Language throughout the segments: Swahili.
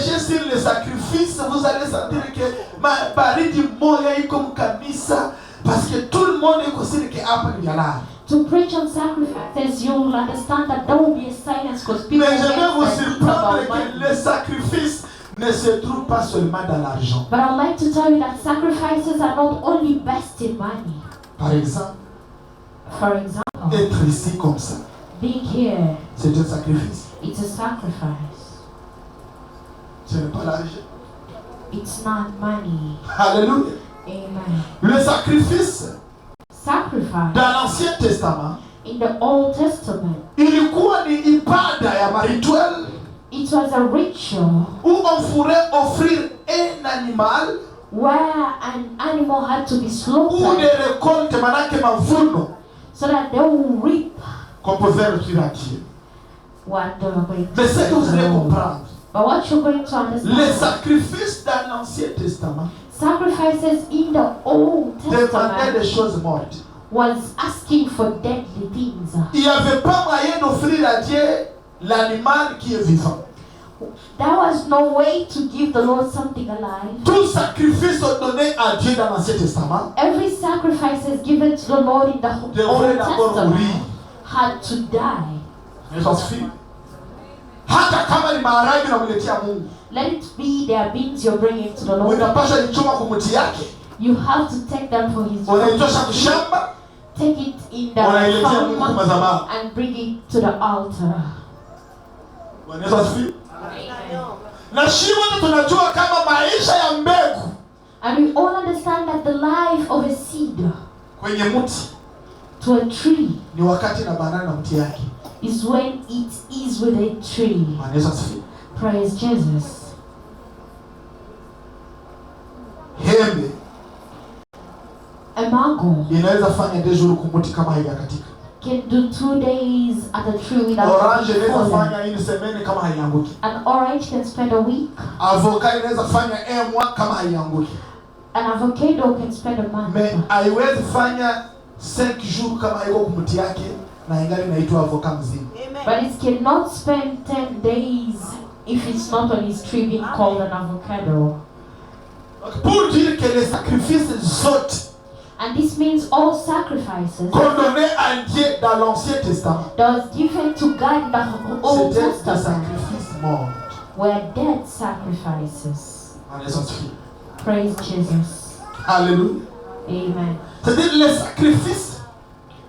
prêchez sur les sacrifices, vous allez sentir que baridi moya iko mkanisa parce que tout le monde est considéré que hapa ni halali. To preach on sacrifices, you will understand that there will be a silence because people Mais je vais vous surprendre about que les sacrifices ne se trouvent pas seulement dans l'argent. But I'd like to tell you that sacrifices are not only best in money. Par exemple, For example, être ici comme ça, being here, c'est un sacrifice. it's a sacrifice. Ce n'est pas l'argent. It's not money. Alléluia. Amen. Le sacrifice Sacrifice dans l'Ancien Testament, in the Old Testament, ilikuwa ni ibada ya marituel it was a ritual où on pourrait offrir un animal where an animal had to be ou slaughtered des récoltes, manake mavuno, so that they will reap qu'on pouvait offrir à Dieu. what they were going to Mais ce que vous allez do. comprendre, But what you're going to les understand, sacrifices dans l'Ancien Testament sacrifices in the Old demandaient Testament des choses mortes. was asking for deadly things. Il n'y avait pas moyen d'offrir à Dieu l'animal qui est vivant. There was no way to give the Lord something alive. Tout sacrifice donné à Dieu dans l'Ancien Testament Every sacrifice is given to the Lord in the devrait Old d'abord Testament mourir. had to die. Ça suffit. Hata kama ni maharagi na kuletea Mungu, Let it be their beings you're bringing to the Lord. unapaswa ichoma kumuti yake, You have to take them for His unaitosha kushamba, take it in the unailetea Mungu farm kama zamaa. and bring it to the altar. Ça suffit. Na shimo tunajua kama maisha ya mbegu And we all understand that the life of a seed kwenye mti to a tree ni wakati na banana na mti yake. is when it is with a tree. Ça suffit. Praise Jesus. Hembe A mango inaweza fanya 2 jours kumuti kama haijakatika. can do 2 days at a tree without Orange inaweza falling. fanya une semaine kama haianguki. An orange can spend a week. Avocat inaweza fanya 1 mois kama haianguki. An avocado can spend a month. Mais haiwezi fanya 5 jours kama haiko kumuti yake na ingali inaitwa avocat mzima. But it cannot spend 10 days if it's not on his tree being called an avocado. Pour dire que les sacrifices zote And this means all sacrifices qu'on donnait à Dieu dans l'Ancien Testament, that was given to God in the Old c'était des Testament sacrifices morts. were dead sacrifices. Praise Jesus. Alléluia. Amen. C'est-à-dire les sacrifices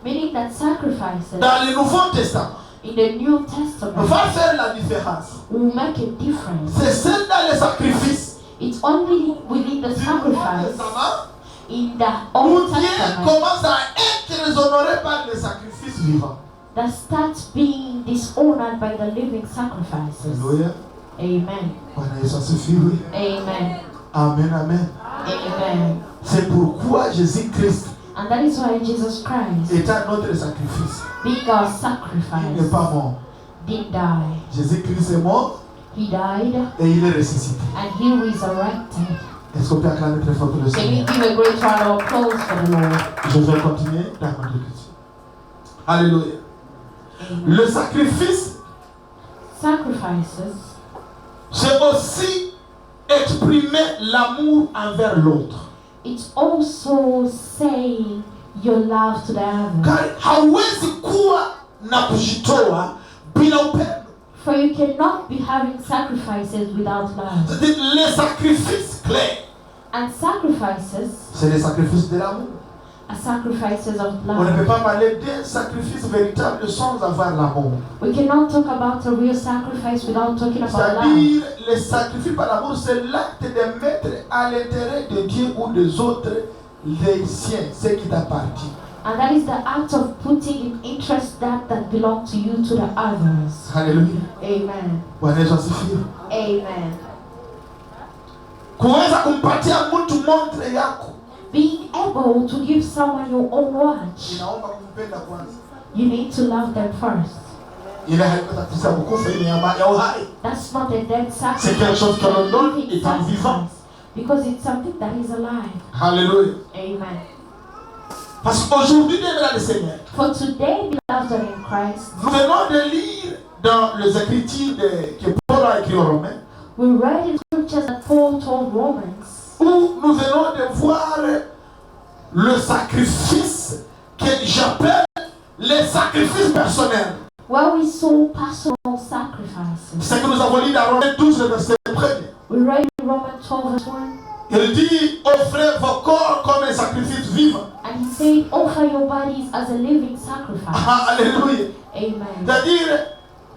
Meaning that sacrifices dans le Nouveau Testament in the New Testament va faire la différence. will make a difference. C'est celle dans les sacrifices It's only within the du Nouveau sacrifice Testament in the où Old Dieu Testament commence à être déshonoré par les sacrifices vivants. that starts being dishonored by the living sacrifices. Alléluia. Amen. Bwana Yesu asifiwe. Amen. Amen, amen. Amen. C'est pourquoi Jésus-Christ And that is why Jesus Christ, étant notre sacrifice, being our il n'est sacrifice, pas mort. did die. Jésus-Christ est mort He died et il est ressuscité. and He resurrected. Est-ce qu'on peut acclamer très fort pour le Can we Seigneur? give a great round of applause for the Lord? Je vais continuer dans ma écriture. Alléluia. Le sacrifice, Sacrifices, c'est aussi exprimer l'amour envers l'autre. it's also saying your love to the other. Car hauwezi kuwa na kujitoa bila upendo. For you cannot be having sacrifices without love. C'est-à-dire les sacrifices clés, And sacrifices c'est les sacrifices de l'amour. are sacrifices of On ne peut love. pas parler d'un sacrifice véritable sans avoir l'amour. We cannot talk about a real sacrifice without talking about love. C'est-à-dire, le sacrifice par l'amour, c'est l'acte de mettre à l'intérêt de Dieu ou des autres les siens, ce qui t'appartient. And that is the act of putting in interest that belong to you to the others. Alléluia. Amen. Bwana Yesu asifiwe. Amen. Kuweza kumpatia mtu montre yako, Being able to give someone your own watch, inaomba kumpenda kwanza. you need to love them first. Ile haipata kukufa, ile ya uhai. That's not a dead C'est quelque chose que l'on donne living étant vivant. sacrifice, because it's something that is alive. Alléluia. Amen. Parce qu'aujourd'hui, dans le Seigneur, For today, beloved in Christ, nous venons de lire dans les Écritures que Paul a écrit aux Romains, We read in scriptures that Paul told Romans, où nous venons de voir le sacrifice que j'appelle les sacrifices personnels. where we saw personal sacrifices. C'est que nous avons lu dans Romains 12, le verset 1er. We read in Romans 12 verse 1, Il dit, offrez vos corps comme un sacrifice vivant. and he said, offer your bodies as a living sacrifice. Alléluia. Amen. C'est-à-dire,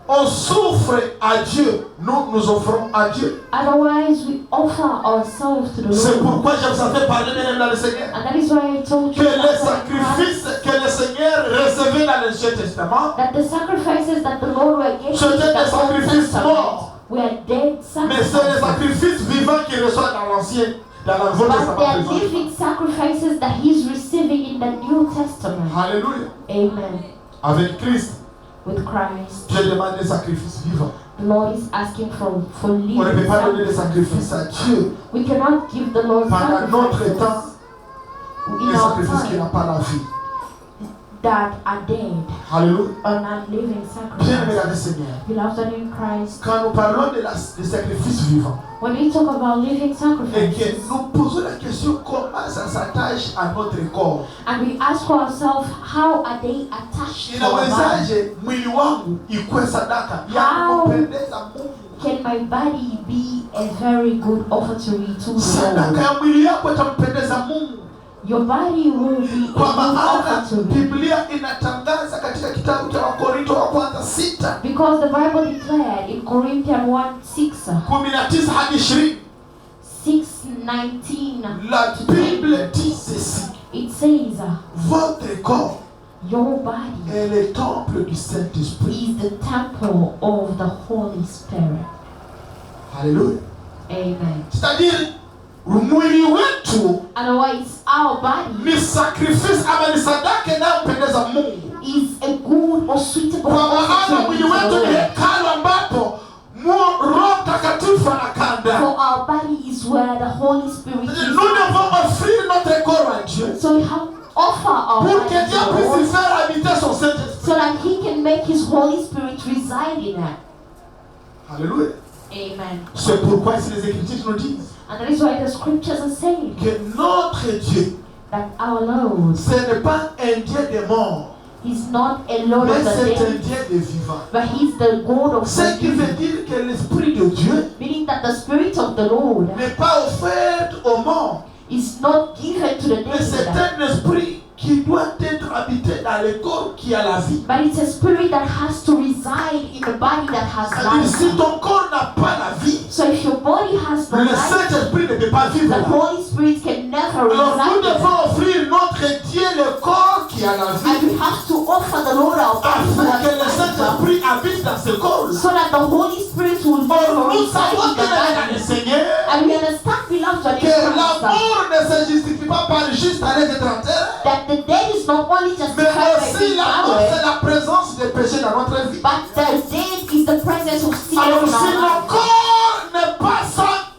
on souffre à Dieu, nous offrons à Dieu. Otherwise, we offer ourselves to the C'est Lord. pourquoi je vous ai fait parler même dans le Seigneur. And that is why I told Que you les sacrifices que le Seigneur recevait dans l'Ancien Testament, that the sacrifices that the Lord were giving in C'était des the Old sacrifices Testament morts. were dead mais c'est les sacrifices. sacrifices vivants qu'il reçoit dans l'Ancien, dans le Nouveau But they Testament. are living sacrifices that He's receiving in the New Testament. Alléluia. Amen. Avec Christ, With Christ, Dieu demande des sacrifices vivants. the Lord is asking for On ne living peut pas donner des sacrifices. sacrifices à Dieu We cannot give the Lord pendant notre sacrifices temps, in des our sacrifices qui time n'ont pas la vie. that are dead Alléluia. or not living Bien aimé sacrifices. dans le Seigneur. Beloved in Christ, Quand nous parlons des sacrifices vivants, when we talk about living et sacrifices, que nous posons la question comment ça s'attache à notre corps. and we ask ourselves, how are they attached to our body? Inawezaje mwili wangu ikuwe sadaka ya kumpendeza Mungu? Can my body be a very good offering to the Sadaka Lord? ya mwili yako itampendeza Mungu. Your body will be a Kwa good maana offering. Biblia inatangaza katika kitabu cha Wakorinto wa kwanza 6 Because the Bible declared in Corinthians 1:6, 19 hadi 20, 6:19, la Bible dit ceci: it says, votre corps your body est le temple du Saint-Esprit. is the temple of the Holy Spirit. Alléluia. Amen. C'est-à-dire mwili wetu Otherwise, our body ni sacrifice ama ni sadaka inayompendeza Mungu. is a good or suitable Kwa maana offering mwili to the wetu ni Lord. hekalu ambapo Roho Mtakatifu anakaa ndani. For our body is where the Holy Spirit Nous is. devons offrir notre corps à Dieu So we have to offer our pour body que Dieu to the puisse y Lord faire habiter son Saint-Esprit. so that He can make His Holy Spirit reside in it. Alléluia. Amen. C'est pourquoi ici les Écritures nous disent And that is why the scriptures are saying que notre Dieu, that our Lord ce n'est pas un Dieu des morts, is not a Lord mais of the c'est un dead, Dieu des vivants. but He's the God of Ce the qui veut living. dire que l'Esprit de Dieu Meaning that the Spirit of the Lord n'est pas offert aux morts, is not given to the mais c'est dead, un esprit qui doit être habité dans le corps qui a la vie. but it's a spirit that has to reside in a body that has C'est-à-dire, si life. ton corps n'a pas la vie, So if your body has no le life, Saint-Esprit ne peut pas vivre. the Holy Spirit can never Alors nous reside in devons it. offrir notre Dieu le corps qui a la And vie, we have to offer the Lord our body afin que le to us, Saint-Esprit habite dans ce corps. so that the Holy Spirit will Or never nous reside savons in que the dans le body. Seigneur, And we understand, beloved, que in la Christ, mort ne se justifie pas par juste aller être enterré, that the dead is not only mais justified by aussi being la mort, buried, c'est la présence des péchés dans notre vie. but the dead is the presence of sin Alors in si our nos life. corps n'est pas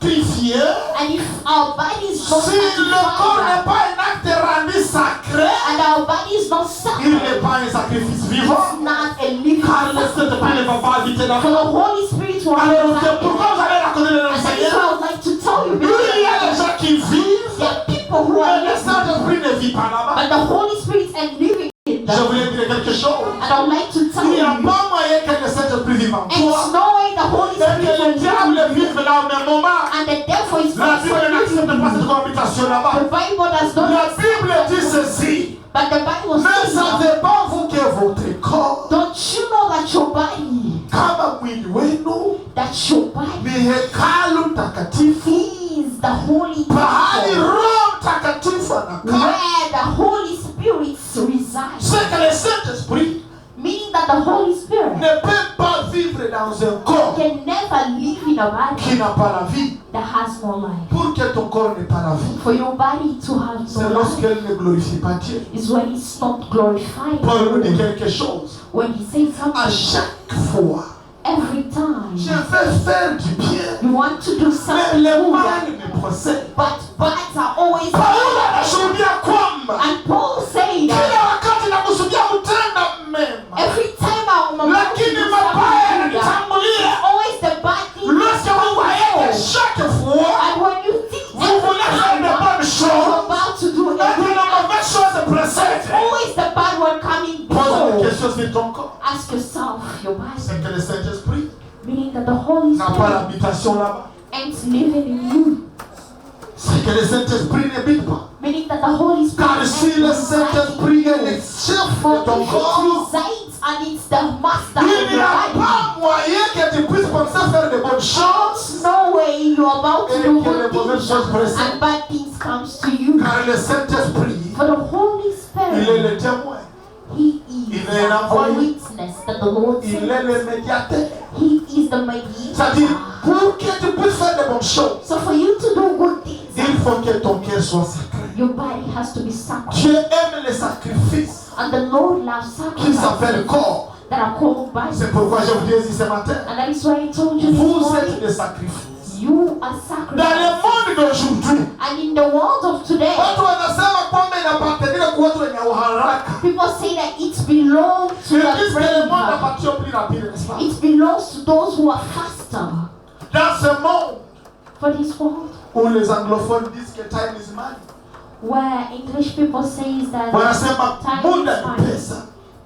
sanctifié, And if our body is not si le corps n'est sanctified, pas un acte rendu sacré, and our body is not il n'est sacred, pas un sacrifice vivant. it's not a living Car le Saint-Esprit ne va sacrifice. pas habiter dans For the Holy Spirit will Alors reside c'est in pourquoi it. vous allez raconter le And that is Seigneur. why I would like to tell you, Il y a des gens qui vivent, there are people who are mais le living, Saint-Esprit ne vit pas là-bas. but the Holy Spirit is living in Je them. voulais dire quelque chose. And I would like to tell Il n'y a you, pas moyen que le Saint-Esprit vive en and it's toi. no way the Holy Et que Spirit le will diable live in you. vive là au même moment. And the devil is La not Bible n'accepte pas cette cohabitation là-bas. The Bible does not La Bible dit ceci. but the Bible Ne says, savez pas vous que votre corps, don't you know that your body, kama mwili wenu, that your body ni hekalu takatifu, is the holy pahali temple Roho Mtakatifu anakaa. where the Holy Spirit resides. C'est que le Saint-Esprit Meaning that the Holy Spirit ne peut pas vivre dans un corps can never live in a body qui n'a pas la vie. that has no life. Pour que ton corps n'ait pas la vie, For your body to have c'est no life lorsqu'elle ne glorifie pas Dieu. is when it's not glorifying Paul nous dit the Lord. quelque chose. When he says À something, chaque fois, every time je veux faire du bien, you want to do mais something le good, mal me procède. but bats are always Paulo anashuhudia kwamba And Paul said kila that wakati nakusudia kutenda mema, every time I'm about to lakini do mabaya something good, yananitangulia. always the bad thing Lorsque Mungu haye sur ton corps. Ask yourself, your body. C'est que le Saint-Esprit Meaning that the Holy n'a pas Spirit l'habitation là-bas. ain't living in you. C'est que le Saint-Esprit n'habite pas. Meaning that the Holy Spirit Car si le Saint-Esprit est le chef de ton corps, resides and it's the master il of n'y your a body. pas moyen que tu puisses penser faire de bonnes choses. No way you're about to Et do que les good mauvaises things choses pressent. and bad things comes to you. Car le Saint-Esprit, For the Holy il est Spirit, le témoin. He Il is est a l'envoyé. witness that the Lord Il sent. est le médiateur. He is the mediator. C'est-à-dire, pour que tu puisses faire de bonnes choses, So for you to do good things, il faut que ton cœur soit sacré. your body has to be sacred. Dieu aime les sacrifices And the Lord loves qui s'appellent sacrifices corps. that are called bodies. C'est pourquoi je vous dis ici ce matin, And that is why I told you this vous morning, êtes des sacrifices. you are Dans le sacrificed. monde d'aujourd'hui, And in the world of today, watu wanasema kwamba inapatikana kwa watu wenye uharaka. people say that it belongs to Mais the puisque le monde brave. appartient au plus rapide, n'est-ce pas? It belongs to those who are faster. Dans ce monde For this world, où les anglophones disent que time is money, where English people say that wanasema time muda is ni money. pesa.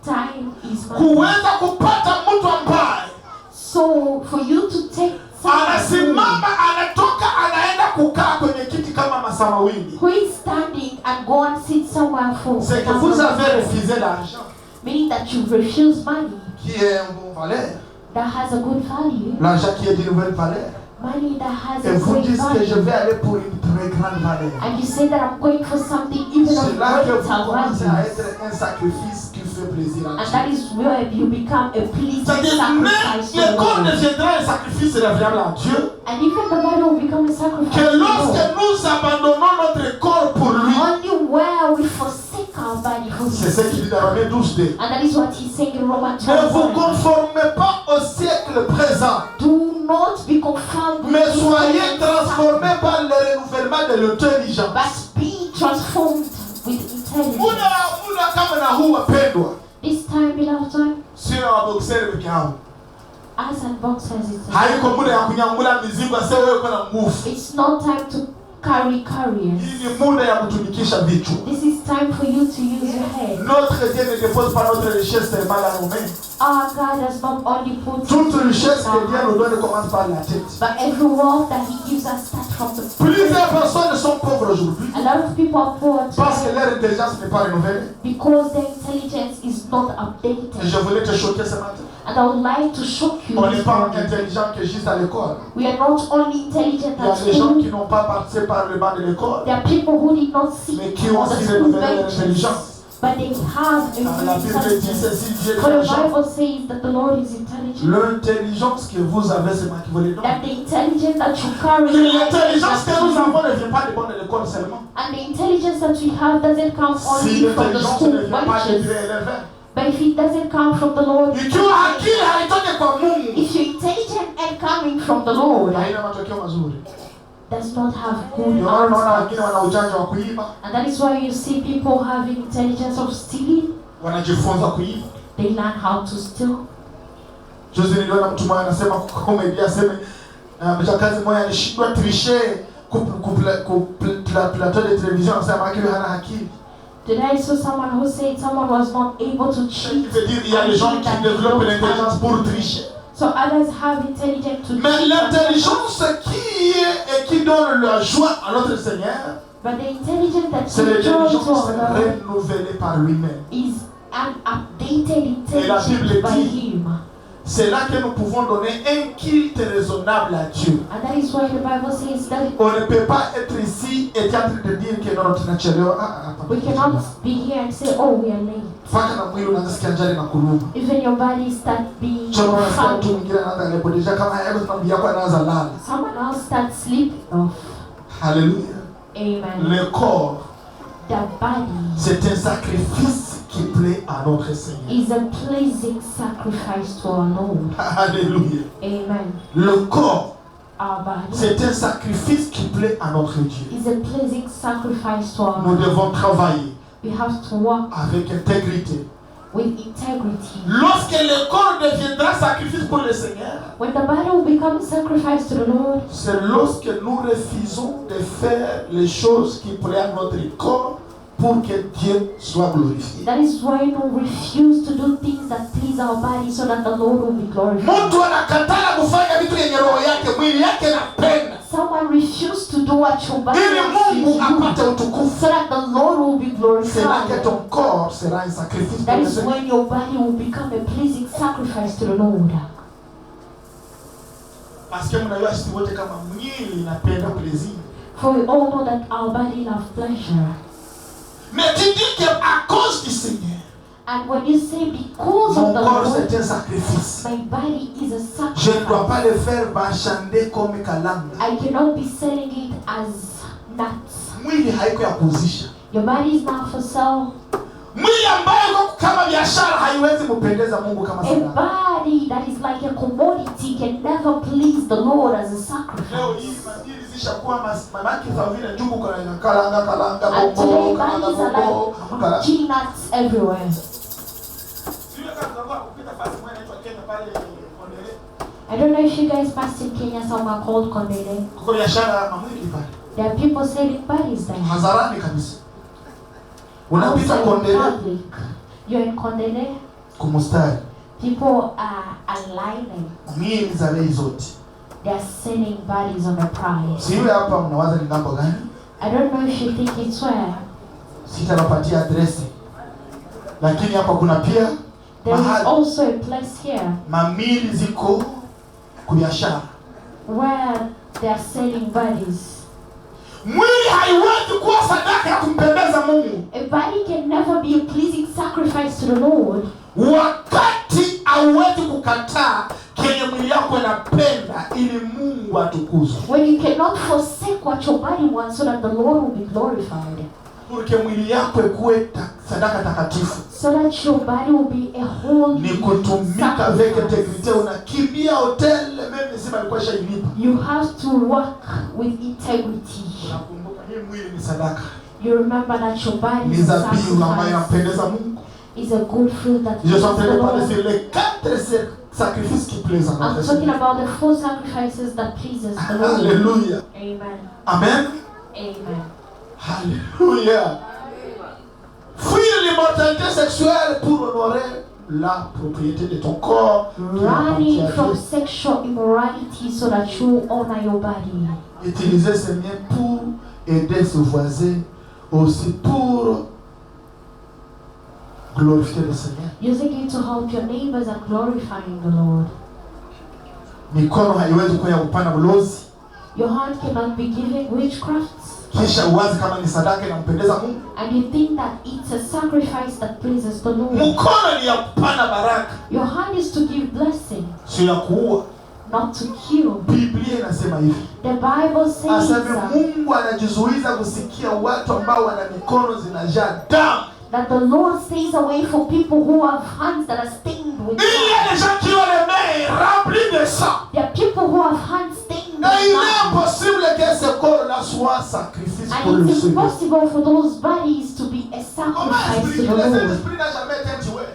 Time is money. Kuweza kupata mtu ambaye So for you to take someone anasimama, anatoka, anaenda kukaa kwenye kiti kama masaa mawili, who is standing and go and sit somewhere for c'est que vous avez refusé l'argent meaning that you refuse money qui est un bon valeur, that has a good value, l'argent qui est d'une nouvelle valeur. money that has Et a vous great dites que je value, vais aller pour une très grande valeur. and you say that I'm going for something even of C'est là que greater vous commencez à value, être un sacrifice qui fait plaisir à and Dieu. that is where you become a pleasing C'est-à-dire, même sacrifice to le the corps Lord. deviendra un sacrifice agréable à Dieu. And even the body will become a sacrifice Que to the lorsque Lord. nous abandonnons notre corps pour lui, Only where we forsake our body for c'est ce Him. qu'il dit dans Romains 12:2. And that is what He's saying in Romans Ne vous 12. conformez pas au siècle présent, Do not be confounded with mais this soyez present transformés par le renouvellement de l'intelligence. but be transformed with intelligence. Muda kama na huu wapendwa, This time, beloved one, sio wabokseri peke yao. as and boxers, Haiko muda ya kunyangula mizigo ase wewe uko na nguvu. it's not time to carry carriers. Hii ni muda ya kutumikisha vichwa. This is time for you to use your head. Notre Dieu ne dépose pas notre richesse seulement dans nos mains. Our God does not only put Toute it richesse in que our Dieu nous hands, donne commence par la tête. but every wealth that He gives us starts from the Plusieurs personnes sont pauvres aujourd'hui A lot of people are poor parce que today leur intelligence n'est pas renouvelée. because their intelligence is not Et updated. je voulais te choquer ce matin. And I would like to shock you. On n'est this pas morning. intelligent que juste à l'école. We are not only intelligent Il y a at des gens school. qui n'ont pas participé par le banc de l'école, There are people who did not sit mais qui on ont the aussi school renouvelé leur benches, intelligence. but they have Car a la good Bible dit intelligence. ceci, Dieu est For the intelligent. Bible says that the Lord is intelligent. L'intelligence que vous avez, c'est moi qui vous le donne. That the intelligence that you carry Que l'intelligence que nous is avons ne vient pas du banc de l'école seulement. and the intelligence that we have doesn't come Si only from the l'intelligence school ne vient pas de Dieu benches. élevé. But if it doesn't come from the Lord, Ikiwa akili haitoki kwa Mungu, if you're intelligent and coming from the Lord, haina matokeo mazuri. does not have good Ndio maana unaona outcomes. wengine wana ujanja wa kuiba, And that is why you see people having intelligence of stealing. wanajifunza kuiba. They learn how to steal. Juzi niliona mtu mmoja anasema comedy, aseme mchakazi mmoja alishindwa tricher plateau de télévision, anasema akiwa hana akili. Today I saw someone who said someone was not able to Il cheat. veut dire il y a des gens qui développent l'intelligence pour tricher. So others have intelligence to Mais cheat. l'intelligence qui est et qui donne la joie à notre Seigneur, But the intelligence that c'est gives joy to l'intelligence our Lord renouvelée par lui-même. is an updated Et la intelligence Bible by dit, Him. c'est là que nous pouvons donner un culte raisonnable à Dieu. And that is why the Bible says that On ne peut pas être ici et être en train de dire que non, tunachelewa. we cannot be here and say, oh, we are late. Mpaka na mwili unaanza njaa na kuluma. Even your body start being Choma unasikia mtu funky. mwingine anaanza kulepotisha kama hebu tunamwambia kwa anaanza lala. Someone else starts sleeping off. Alléluia. Amen. Le corps, The body c'est un sacrifice qui plaît à notre Seigneur. is a pleasing sacrifice to our Lord. Alléluia. Amen. Le corps, Our body c'est un sacrifice qui plaît à notre Dieu. is a pleasing sacrifice to our Nous Lord. devons travailler We have to walk avec intégrité. with integrity. Lorsque le corps deviendra sacrifice pour le Seigneur, When the body will become a sacrifice to the Lord, c'est lorsque nous refusons de faire les choses qui plaisent à notre corps pour que Dieu soit glorifié. That is why we refuse to do things that please our body so that the Lord will be glorified. Mtu anakataa kufanya vitu yenye roho yake, mwili yake anapenda. Someone refuse to do what your body wants Ili Mungu you to do apate utukufu. so that the Lord will be C'est là que glorified. ton corps sera un sacrifice. That is when your body will become a pleasing sacrifice to the Lord. Parce que mnajua sisi wote kama mwili inapenda plaisir. For we all know that our body loves pleasure. Mais tu dis que à cause du Seigneur, And when you say because mon of the corps Lord, c'est un sacrifice. my body is a Je ne dois sacrifice. pas le faire marchander comme kalanga. I cannot be selling it as nuts. Mwili haiko ya kuuzisha. Your body is not for sale. Mwili ambayo kama biashara haiwezi kupendeza Mungu kama A sadaka. body that is like a commodity can never please the Lord as a Leo sacrifice. hii madili zishakuwa mamaki za vile njugu kalanga kalanga And bongo today kalanga bodies are bongo like kalanga. peanuts everywhere. I don't know if you guys passed in Kenya somewhere called Kondele. Kuko biashara ya mwili pale. There are people selling bodies there. Hadharani kabisa. Unapita Outside in Kondele public. You're in Kondele. kumustari. People are aligning. Miili za bei zote. They are selling bodies on a price. Siwe hapa mnawaza ni ngambo gani? I don't know if you think it's where. Sitawapatia adresi. Lakini hapa kuna pia There is mahali also a place here mamili ziko kubiashara. where they are selling bodies. Mwili haiwezi kuwa sadaka ya kumpendeza Mungu A body can never be a pleasing sacrifice to the Lord wakati hauwezi kukataa kenye mwili yako inapenda ili Mungu atukuzwe. when you cannot forsake what your body wants so that the Lord will be glorified. Porque mwili yako ikuwe sadaka takatifu. So that your body will be a holy Ni kutumika avec sacrifice. integrite. Unakimbia hotel mimi sima alikuwa shailipa. You have to work with integrity. Unakumbuka hii mwili ni sadaka. You remember that your body Ni is a dhabihu ambayo sacrifice. inampendeza Mungu. Is a good fruit that Je suis en train pleases de the parler Lord. sur les 4 sacrifices qui plaisent à I'm notre talking Seigneur. about the 4 sacrifices that pleases the Lord. Alléluia. Amen. Amen. Amen. Alléluia. Fuir l'immortalité sexuelle pour honorer la propriété de ton corps. qui appartient Running à from Dieu. sexual immorality so that you honor your body. Utiliser ces biens pour aider ses voisins, aussi pour glorifier le Seigneur. Using it to help your neighbors and glorifying the Lord. Mikono haiwezi kuwa ya kupana ulozi. Your hand cannot be giving witchcraft. Kisha uwazi kama ni sadaka inampendeza Mungu. And you think that it's a sacrifice that pleases the Lord. Mkono ni ya kupana baraka, Your hand is to give blessing, sio ya kuua. not to kill. Biblia inasema hivi. The Bible says Aseme Mungu anajizuiza kusikia watu ambao wana mikono zinajaa damu. that the Lord stays away from people who have hands that are stained with Il y a blood. des gens qui ont les mains remplies de sang. There are people who have hands stained with Et il est blood. impossible que ce corps-là soit un sacrifice pour And le it's Seigneur. impossible for those bodies to be a Comment sacrifice to expliquer? the Le Lord. Saint-Esprit n'a jamais été tué.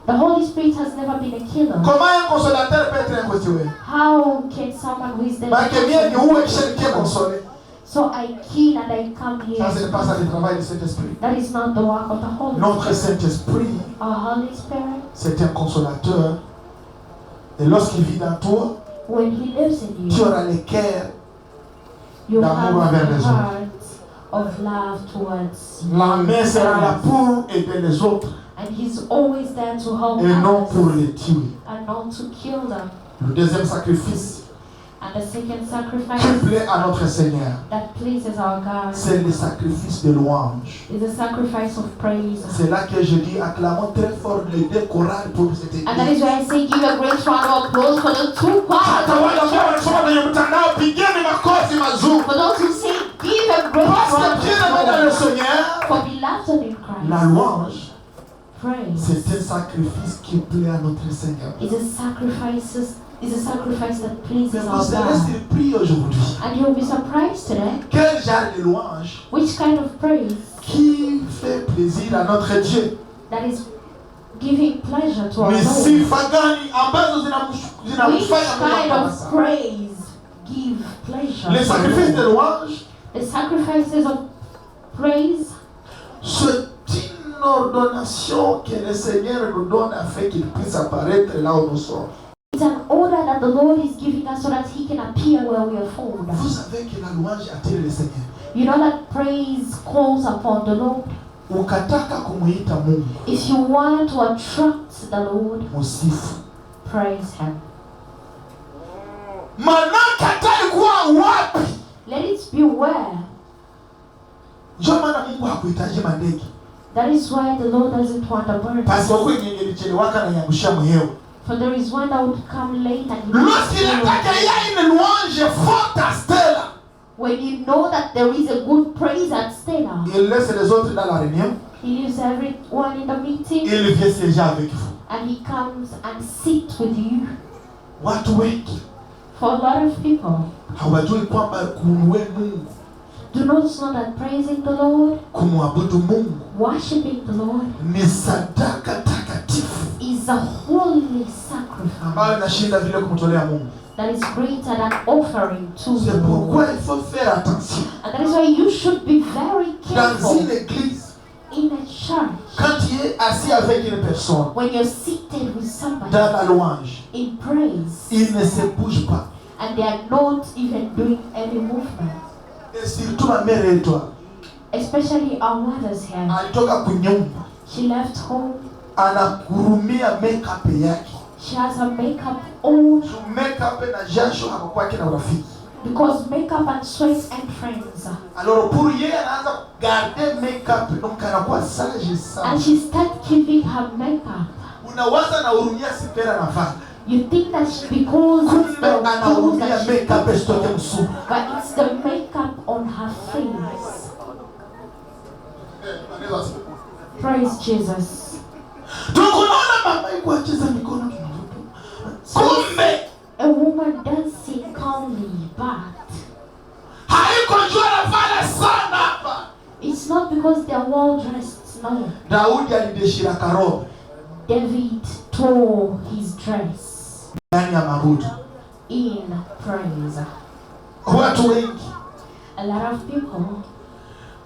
The Holy Spirit has never been a killer. Comment un consolateur peut être tué? How can someone who is there Parce que bien ni où est qui est consolé. So I kill and I come here. Ça c'est pas ça le travail du Saint-Esprit. That is not the work of the Holy Notre Spirit. Saint-Esprit, Our Holy Spirit, c'est un consolateur. Et lorsqu'il vit dans toi, when He lives in tu you, auras le cœur. you d'amour have envers a les heart of love towards La main sera là others. pour aider les autres And He's always there to help et non pour others les tuer. and not to kill them. Le deuxième sacrifice And the second qui sacrifice plaît à notre Seigneur, that pleases our God c'est le sacrifice de louange. is a sacrifice of praise. C'est là que je dis, acclamons très fort les 2 chorales pour cette And that église. is why I say give a great round of applause for the 2 Hata wale ambao choirs. wanasoma kwenye mtandao, pigeni makofi mazuri. For those who say give a great Parce round que bien aimé dans of le applause. Seigneur, For beloved in la Christ, louange, praise c'est un sacrifice qui plaît à notre Seigneur. is a sacrifice that pleases Mais our vous savez ce God. qu'il prie aujourd'hui. And you'll be surprised today Quel genre de louange which kind of praise qui fait plaisir à notre Dieu? that is giving pleasure to our Ni Lord. sifa gani ambazo Which zinamfanya Mungu kind apende of sana? praise give pleasure Les to our sacrifices de Lord? louange The sacrifices of praise C'est une ordonnation que le Seigneur nous donne afin qu'il puisse apparaître là où nous sommes. It's an order that the Lord is giving us so that He can appear where we are found. Vous savez que la louange attire le Seigneur. You know that praise calls upon the Lord. Ukataka kumuita Mungu, If you want to attract the Lord, musifu. praise Him. Manaka atalikuwa wapi? Let it be where. Ndio maana Mungu hakuhitaji mandege. That is why the Lord doesn't want a bird. Basi wako ingelichelewa na yangushia mwewe. For there is one that would come late and Lorsqu'il attaque, il y a une louange forte à Stella. when you know that there is a good praise at Stella, Il laisse les autres dans la réunion. He leaves everyone in the meeting Il vient siéger avec vous. and He comes and sits with you. Watu wengi For a lot of people, hawajui kwamba kumwe Mungu, do not know that praising the Lord, kumwabudu Mungu worshiping the Lord, ni sadaka takatifu is a holy sacrifice ambayo inashinda vile kumtolea Mungu. that is greater than offering to the C'est pourquoi Lord. il faut faire attention. And that is why you should be very Dans careful une église, in a church quand tu es assis avec une personne when you're seated with somebody dans la louange, in praise il ne se bouge pas. and they are not even doing any movement. Et surtout ma mère et toi, Especially our mothers here. alitoka kunyumba, She left home. anakurumia makeup yake. She has her makeup on Makeup na jasho hakukuwa kina urafiki. because makeup and sweat and friends. Alors pour yeye anaanza garder makeup donc anakuwa sage sana. And she started keeping her makeup. Unawaza na hurumia sipera na vaa. You think that because it's the Kumbe clothes anahurumia that she makeup puts isitoke on, msuku. but it's the makeup on her face. Praise Jesus. Donc unaona mama yuko acheza mikono tunavuta. Kumbe A woman dancing calmly, but haiko jua anavala sana hapa. it's not because they're well dressed. No. Daudi alideshira karobe David tore his dress ndani ya mabudu. in praise. Watu wengi A lot of people,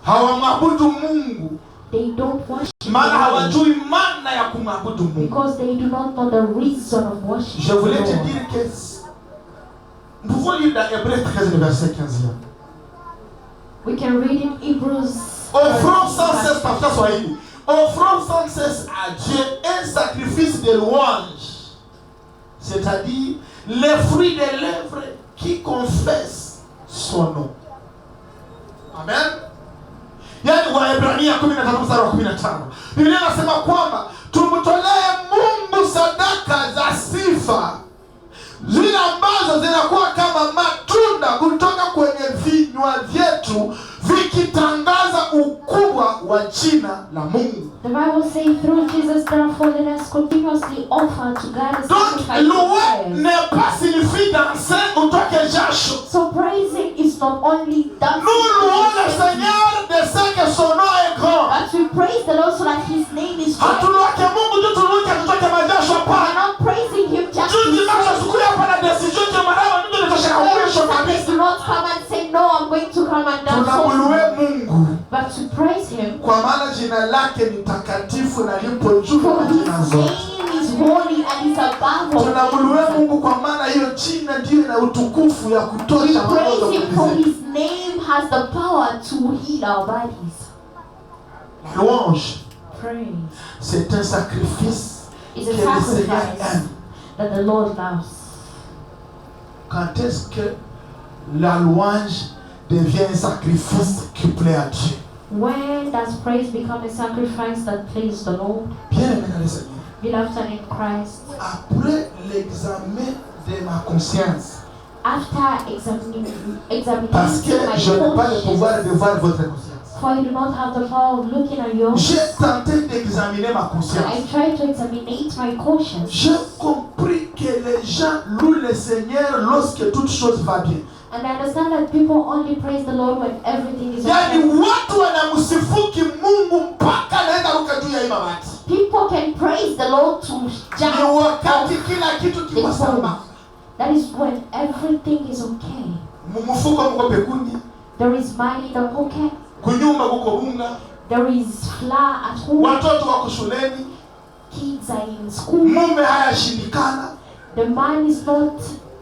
hawamwabudu Mungu they don't worship maana the Lord hawajui maana ya kumwabudu Mungu. because they do not know the reason of worship. Je voulais te dire que nous pouvons lire dans Hébreux 13 le verset 15. We can read in Hebrews. Offrons sans cesse, par Swahili, offrons sans cesse à Dieu un sacrifice de louange, c'est-à-dire les fruits des lèvres qui confessent son nom. Amen. Yani Waebrania 13:15. Biblia inasema kwamba tumtolee Mungu sadaka za sifa zile ambazo zinakuwa kama matunda kutoka kwenye vinywa vyetu vikitangaza ukubwa wa jina la Mungu. The Bible says through Jesus, therefore let us continuously offer to God a Donc sacrifice of louer praise. n'est pas signifie danser ou toquer jasho. So praising is not only dancing, Nous louons le Seigneur de ce que son nom est grand. but we praise the Lord so that His name is great. Hatuloke Mungu tu tuluke tutoke majasho We are hapana. not praising Him just Tu to dimanche asubuhi hapa na decision ya marawa ndio nitashaka mwisho They kabisa. do not come and say, no, I'm going to come and dance for Tunamulue you. Mungu But to praise Him, kwa maana jina lake ni takatifu na lipo juu for ya His jina zote. name is holy and is above all Tunamulue names. Mungu kwa maana hiyo jina ndiyo ina utukufu ya We kutosha magonjwa praise Him for mwilini. His name has the power to heal our bodies. La louange, Praise c'est un sacrifice is que a le Seigneur sacrifice aime. that the Lord loves. Quand est-ce que la louange devient un sacrifice qui plaît à Dieu? When does praise become a sacrifice that pleases the Lord? Bien aimé dans le Seigneur. Beloved in Christ, Après l'examen de ma conscience, after examining parce que my je n'ai pas le pouvoir conscience, de voir votre conscience. for you do not have the power of looking at yours, J'ai tenté d'examiner ma conscience. I tried to examine my conscience. J'ai compris que les gens louent le Seigneur lorsque toute chose va bien. And I understand that people only praise the Lord when everything is Yani okay. watu wanamsifuki Mungu mpaka anaenda ruka juu ya hii mabati. People can praise the Lord to Ni jump wakati off kila kitu the kiko sawa. throne. That is when everything is okay. Mumufuko mko pekundi, There is money in the pocket. kunyumba kuko bunga, There is flour at home. Watoto wako shuleni. Kids are in school. Mume hayashindikana. The man is not.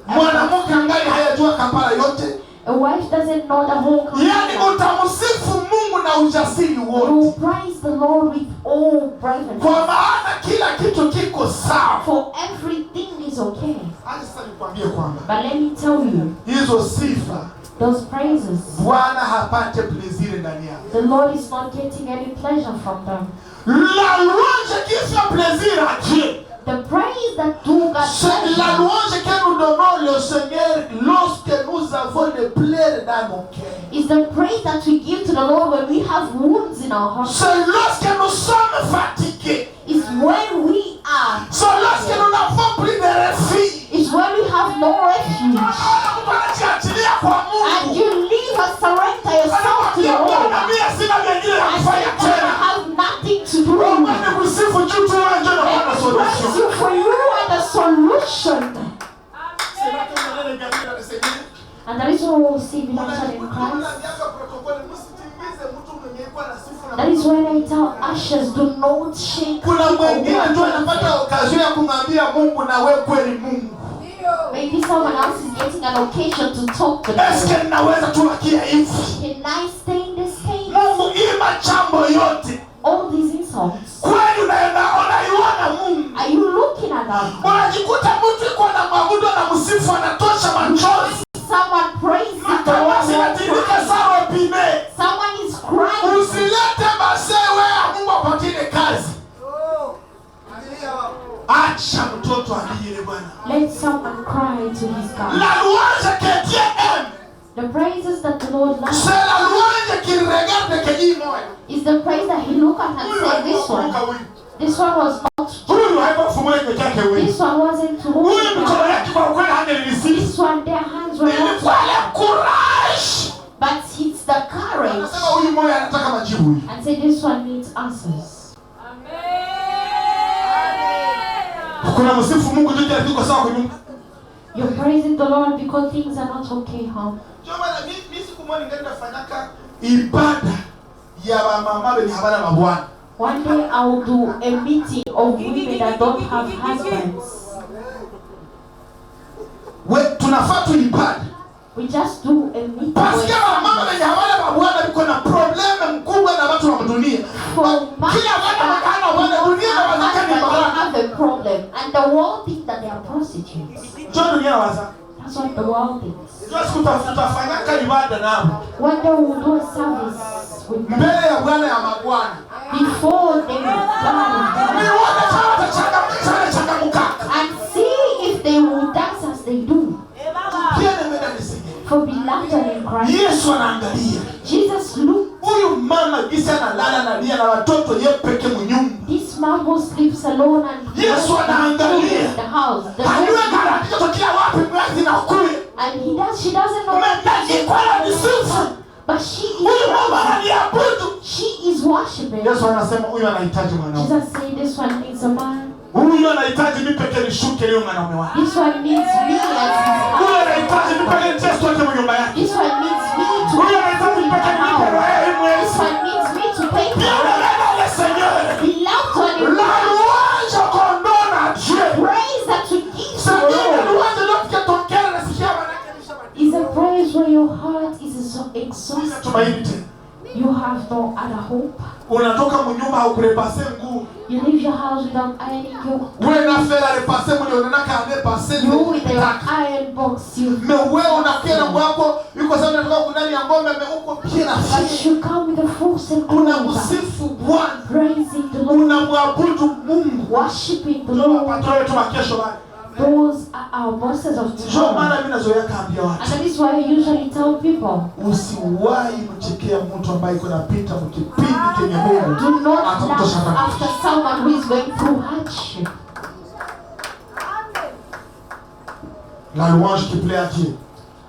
Mwanamke angali hayajua Kampala yote. A wife doesn't know the whole country. Yani utamsifu Mungu na ujasiri wote. You praise the Lord with all bravery. Kwa maana kila kitu kiko sawa. For everything is okay. Sasa nikwambie kwamba. But let me tell you. Hizo sifa. Those praises. Bwana hapate plaisir ndani yao. The Lord is not getting any pleasure from them. La louange qui fait plaisir à Dieu. The praise that do God pleasure. La louange que nous donnons le Seigneur lorsque nous avons des plaies dans nos cœurs. Is the praise that we give to the Lord when we have wounds in our hearts. C'est lorsque nous sommes fatigués. Is when we are. C'est lorsque nous n'avons plus de refuge. Is when we have no refuge. And you leave and surrender yourself to the Lord. And you have nothing to do. And praise you for you are the solution. And that is why we will see beloved in Christ. That is when I tell ushers, do not shake. Maybe someone else is getting an occasion to talk to them. Can I stay in this state? All these insults. Are you looking at them? Someone praising the Lord. Someone is crying. Let someone cry to his God. The praises that the Lord loves is the praise that he looked at and said, this one was not true. This one wasn't true. This one, their hands were not true. But it's the courage. And say this one needs answers. You're praising the Lord because things are not okay, huh? One day I will do a meeting of women that don't have husbands. We just do a meeting. Have a problem, and the world thinks that they are prostitutes. That's what the world thinks. One day we will do a service with them before they will and see if they will dance as they do. For beloved in Christ, Jesus looked. This man who sleeps alone and in the house. And she doesn't know. But she is worshiping. Jesus said this one needs a man. This one needs me as his wife. This one needs me to This one needs me to pay for it. Beloved one in praise that you give is a praise where your heart is so exhausted. You have no other hope. You leave your house without ironing your you with your iron box. But you come with a full set praising the Lord, worshiping the Lord. Those are our bosses of tomorrow. And that is why I usually tell people, do not laugh after someone who is going through hardship.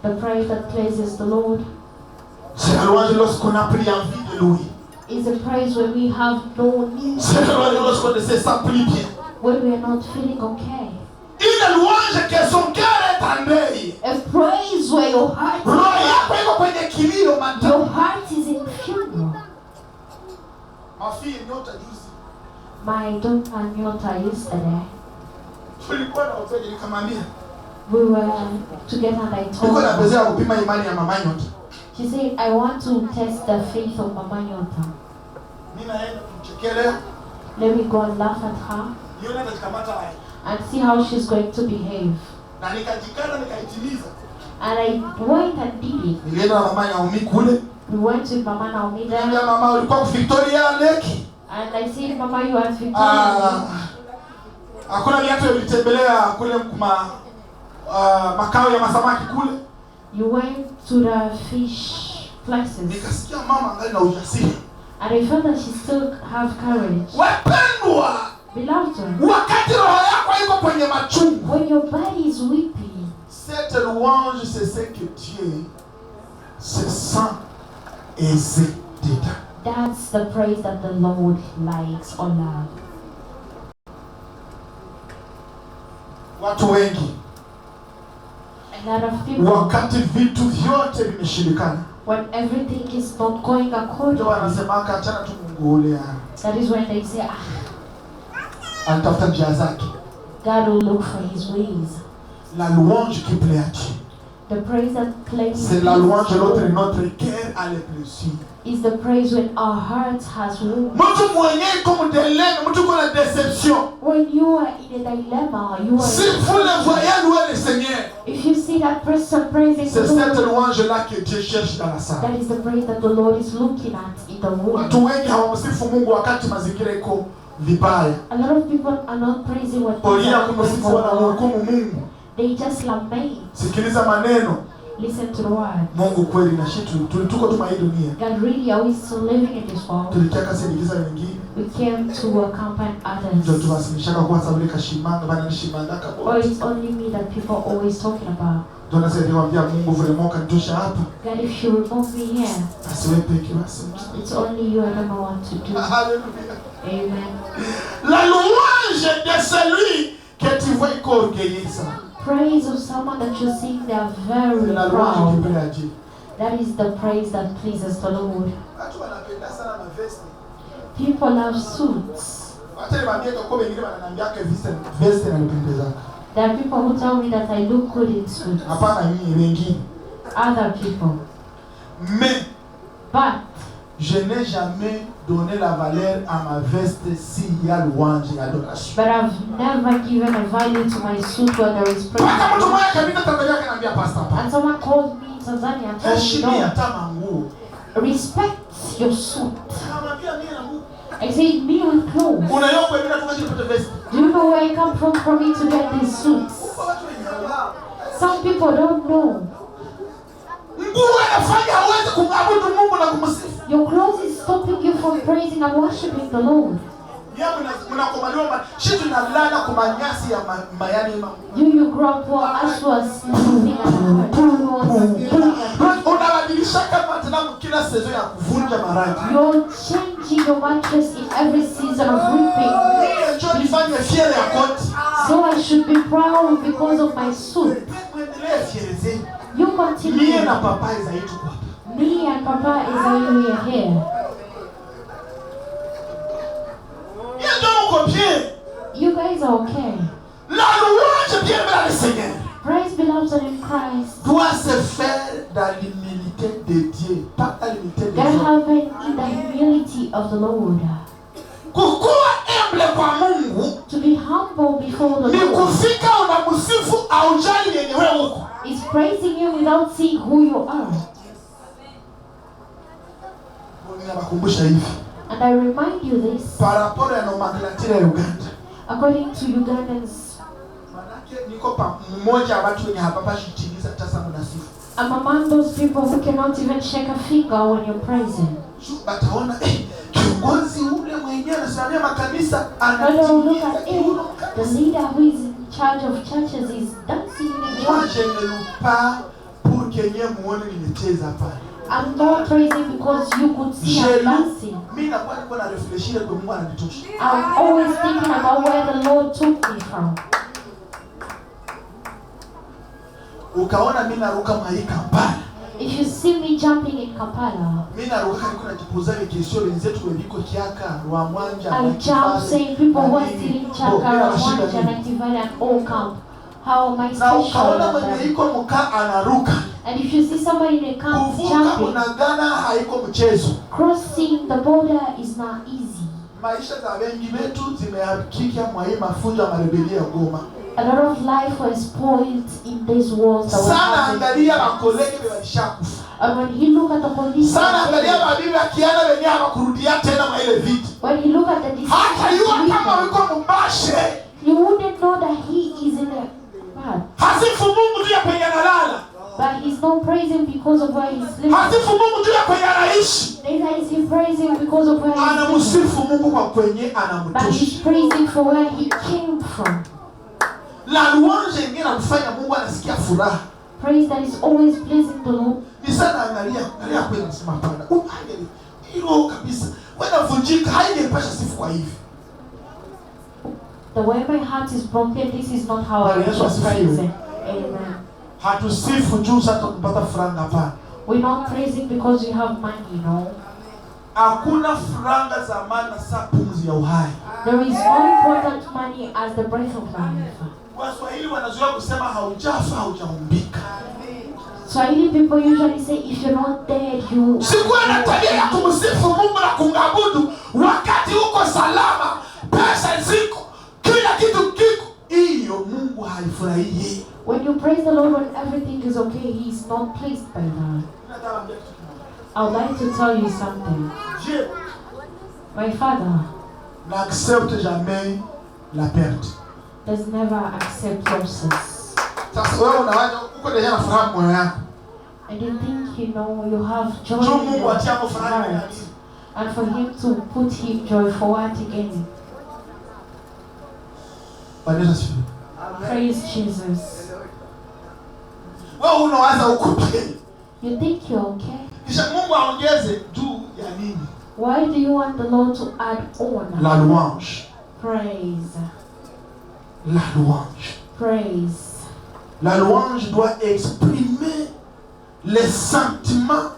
The praise that pleases the Lord is a praise when we have no need, when we are not feeling okay. A praise where your heart is in funeral. Mafi nyota juzi. My daughter Nyota yesterday. Tulikuwa na hotel nikamwambia. We were together and I told Nilikuwa napezea kupima imani ya mama Nyota. She said, I want to test the faith of Mama Nyota. Mimi naenda kumchekelea. Let me go and laugh at her Nione atakamata wapi. and see how she's going to behave. Na nikajikana nikaitimiza. And I went and did it. Nilienda na mama Naomi kule. We went with Mama Naomi there. Niambia mama ulikuwa Victoria Lake. And I said, Mama, you are Victoria. Hakuna viatu vilitembelea kule makao ya masamaki kule. You went to the fish places. Nikasikia mama angali na ujasiri. And I felt that she still have courage. Wapendwa, Beloved, wakati roho yako iko kwenye machungu, when your body is weeping, cette louange c'est ce que Dieu se sent aisé dedans. that's the praise that the Lord likes or loves. Watu wengi, A lot of people, wakati vitu vyote vimeshindikana, when everything is not going according, ndio wanasema achana tu Mungu ule. that is when they say, Anatafuta njia zake. God will look for his ways. La louange qui plaît à Dieu. The praise that claims C'est la louange de notre cœur a le plaisir. is the praise when our heart has wounds. Mtu mwenye comme dilemme, mtu kuna déception. When you are in a dilemma, you are. Si vous le voyez louer le Seigneur, If you see that person praising c'est the cette Lord, louange-là que Dieu cherche dans la salle. that is the praise that the Lord is looking at in the world. Watu wengi hawamsifu Mungu wakati mazingira iko vibaya. A lot of people are not praising what Olia kumsifu wala hukumu Mungu. they just lament. Sikiliza maneno. Listen to the word. Mungu kweli na shitu tuko tuma hii dunia. God really, are we still living in this world? Tulitaka sindikiza wengine. We came to accompany Ndio others. tuwasimishaka kwa sababu kashimanga bana nishimanga Or kabisa. it's only me that people are always talking about. Ndio nasema niwaambia Mungu vraiment kanitosha hapa. God, if you remove me here, Asiwe peke basi. it's only you. I don't know what to do. Alléluia. Amen. La louange de celui que tu vois orgueilleux ça. Praise of someone that you see, they are very La louange qui proud. plaît à Dieu. That is the praise that pleases the Lord. Watu wanapenda sana mavesti. People love suits. Hata niwaambie kwa wengine wananiambia ke vesti inanipendeza. There are people who tell me that I look good in suits. Hapana nyinyi wengine. Other people. Mais But je n'ai jamais donné la valeur à ma veste s'il y a louange et adoration. I've never given a value to my suit when there is praise. Paka mtu mmoja kabisa Tanzania kananiambia pastor hapa. And someone called me in Tanzania and told me, Heshima no, hata manguo. respect your suit. Anamwambia mimi na Mungu. I said, me with clothes. Unayomba mimi nataka nipate vesti. Do you know where I come from for me to get these suits? Kwa watu wengi. Some people don't know. Nguo inafanya hawezi kumwabudu Mungu na kumsifu. Your clothes is stopping you from praising and worshiping the Lord. Yaani mnakomaliwa shitu na lala kwa manyasi ya mayani ma. You grow up poor as was sleeping at home. Unabadilisha kama tena kila season ya kuvunja marangi. You're changing your mattress in every season of reaping. Njoo nifanye fiere ya koti. So I should be proud because of my suit. Muendelee fiere zenu. You Mie continue. na papa Isaiah tuko hapa. Me and Papa is are here. Yeye ndio uko bien. You guys are okay. La louange bien vers le Seigneur Praise belongs in Christ. doit se faire dans l'humilité de Dieu, pas dans l'humilité des Gotta hommes. happen in the humility of the Lord. Kukuwa humble kwa Mungu To be humble before the ni Lord kufika unamsifu aujali yenyewe huko. is praising Him without seeing who you are. Ninakukumbusha hivi. And I remind you this, Par rapport à nomenclature ya Uganda. according to Ugandans, Manake niko pa mmoja wa watu wenye hapapashi kutimiza hata sana mnasifu. I'm among those people who cannot even shake a finger when you're praising. Bataona kiongozi ule mwenyewe anasimamia makanisa But they'll look anatimiza at kiuno. the leader who is in charge of churches is dancing in the Moi church. je ne loue pas pour que nyie muone nimecheza pale. I'm not praising because you could see I'm dancing. Mimi nakuwa niko na reflection kwa Mungu ananitosha. I'm always thinking about where the Lord took me from. Ukaona mimi naruka mwa hii Kampala. If you see me me jumping in Kampala. I jump saying people who are still in Chaka, Rwanja, Nakivale and all camp. How am I special? And if you see somebody in a camp jumping, crossing the border is not easy. A lot of life was spoiled in these wars that were happening. And when he look at the police, when he look at the disease, you wouldn't know that he is in a bad. But he's not praising because of where he's living. Neither is he praising because of where he's living. But he's praising for where he came from. La louange inafanya Mungu anasikia furaha. Praise that is always pleasing the Lord. Nisana angalia kwa nasema pana. Hilo kabisa. Wewe vunjika haingepasha sifu kwa hivi. The way my heart is broken, this is not how I praise. Amen. Hatusifu juu sasa kupata franga hapa. We're not praising because we have money, no. Hakuna franga za maana saa pumzi ya uhai. There is no important money as the breath of life. Waswahili wanazoea kusema haujafa haujaumbika. Swahili people usually say if you're not dead you. Sikuwa na tabia ya kumsifu Mungu na kumwabudu wakati uko salama, pesa ziko, kila kitu kiko. Hiyo Mungu haifurahii. When you praise the Lord when everything is okay, He is not pleased by that. I would like to tell you something. My Father n'accepte jamais la perte. Does never accept losses. Sasa wewe unawaje uko deja na furaha moyo wako? And you think you know you have joy in your heart. And for Him to put Him joy for what again? Praise Jesus. Wewe unawaza uko pale. You think you're okay? Kisha Mungu aongeze juu ya nini? Why do you want the Lord to add on? La louange. Praise. La louange. Praise. La louange doit exprimer les sentiments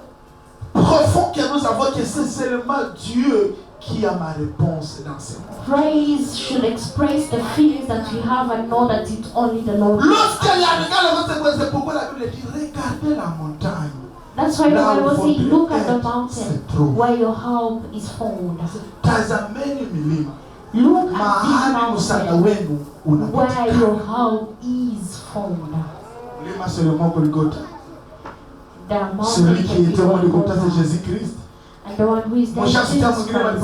profonds que nous avons, que c'est seulement Dieu qui a ma réponse dans ce monde. Praise should express the feelings that we have and know that it's only the Lord. Lorsqu'elle regarde c'est pourquoi la Bible dit regardez la montagne. That's why the Bible says, look at the mountain where your help is found. Tazameni milima. Look at the mountain where your help is found. Milima c'est le mont Golgotha. The mountain celui qui était au mont Golgotha c'est Jésus-Christ. And the one who is there is Jesus Christ.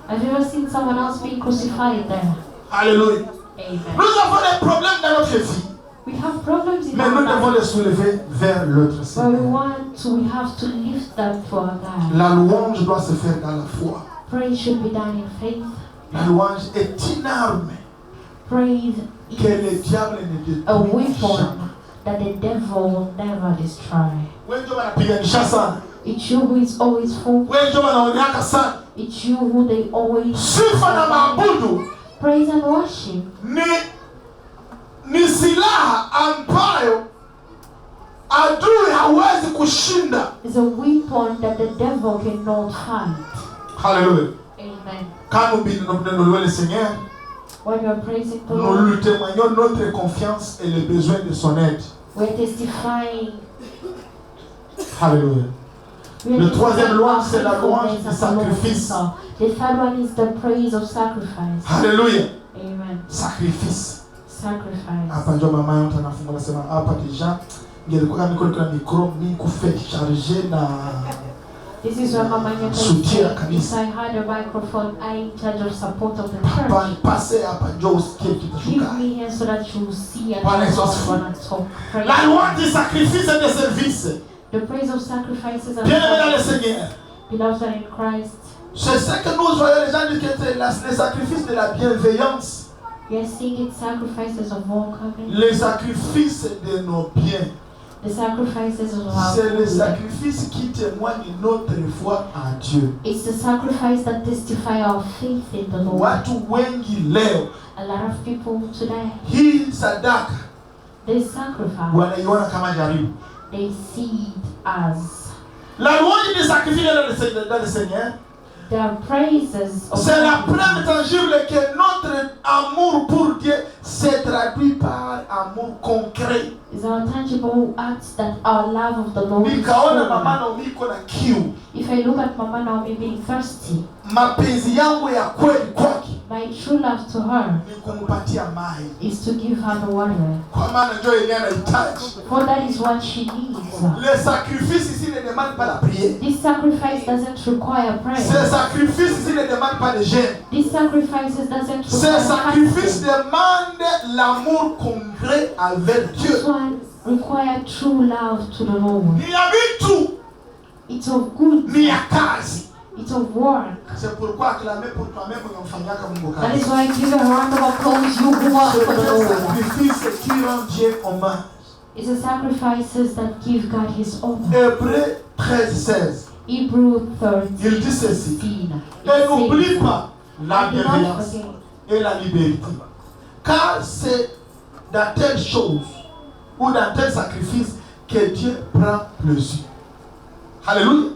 Have you ever seen someone else being crucified there? Hallelujah. Amen. Nous avons des problèmes dans notre vie. We have problems in mais our nous devons life. les soulever vers l'autre But Seigneur. we have to lift them to our God. La louange doit se faire dans la foi. Praise should be done in faith. La louange est une arme Praise que le is diable ne détruit a weapon jamais. that the devil will never destroy. Wewe ndio wanapiganisha sana. It's you who is always for. Wewe ndio wanaoniaka sana. It's you who they always Sifa na maabudu praise and worship. Ni silaha ambayo adui hawezi kushinda. It's a weapon that the devil cannot fight. Hallelujah. Amen. Quand nous louons le Seigneur, when we are praising the nous Lord, lui témoignons notre confiance et le besoin de son aide. we are testifying. Hallelujah. Le troisième louange, c'est la louange du sacrifice. The third one is the praise of sacrifice. Hallelujah. Amen. Sacrifice. Sacrifice. Hapa ndio mama yangu anafunga nasema hapa deja ngelikuwa kama niko na micro mimi kufet charger na This is where Mama Nyota soutien said, kabisa. if I had a microphone, I in charge of support of the church. Hapa passe hapa njoo usikie kitashuka. Give me here so that you will see and Bwana Yesu I'm asifiwe. gonna talk. Praise La God. louange du sacrifice et de service. The praise of sacrifices and Bien-aimés dans le Seigneur. beloved in Christ. C'est ce que nous voyons les gens disent que c'est les sacrifices de la bienveillance. We are seeing it sacrifices of welcoming. Les sacrifices de nos biens. The sacrifices of our C'est le food. sacrifice qui témoigne notre foi en Dieu. It's the sacrifice that testify our faith in the Lord. Watu wengi leo A lot of people today, hii sadaka they sacrifice. wanaiona kama jaribu. they see it as. La louange du sacrifice dans le Seigneur, c'est la preuve tangible que notre amour pour Dieu se traduit par amour concret. It's our tangible acts that our love of the Lord is shown. If I look at Mama Naomi being thirsty, mapenzi yangu ya kweli kwake, my true love to her ni kumpatia maji, is to give her the water. Kwa maana ndio yeye anahitaji. For that is what she needs. Le sacrifice ici ne demande pas la prière. This sacrifice doesn't require prayer. Ce sacrifice ici ne demande pas de jeûne. This sacrifice doesn't Ce require sacrifice demande l'amour concret avec Dieu. This one requires true love to the Lord. Ni ya vitu, it's of good, ni ya kazi. It's of work. C'est pourquoi acclamer pour toi-même unamfanyaka Mungu kazi. That is why give a round of applause you who work for the Lord. Sacrifice qui rend Dieu hommage. It's the sacrifices that give God His honor. Hébreux 13:16. Hebrews 13. Il dit ceci. Et n'oublie pas la bienveillance et la liberté. Car c'est dans telle chose ou dans tel sacrifice que Dieu prend plaisir. Alléluia.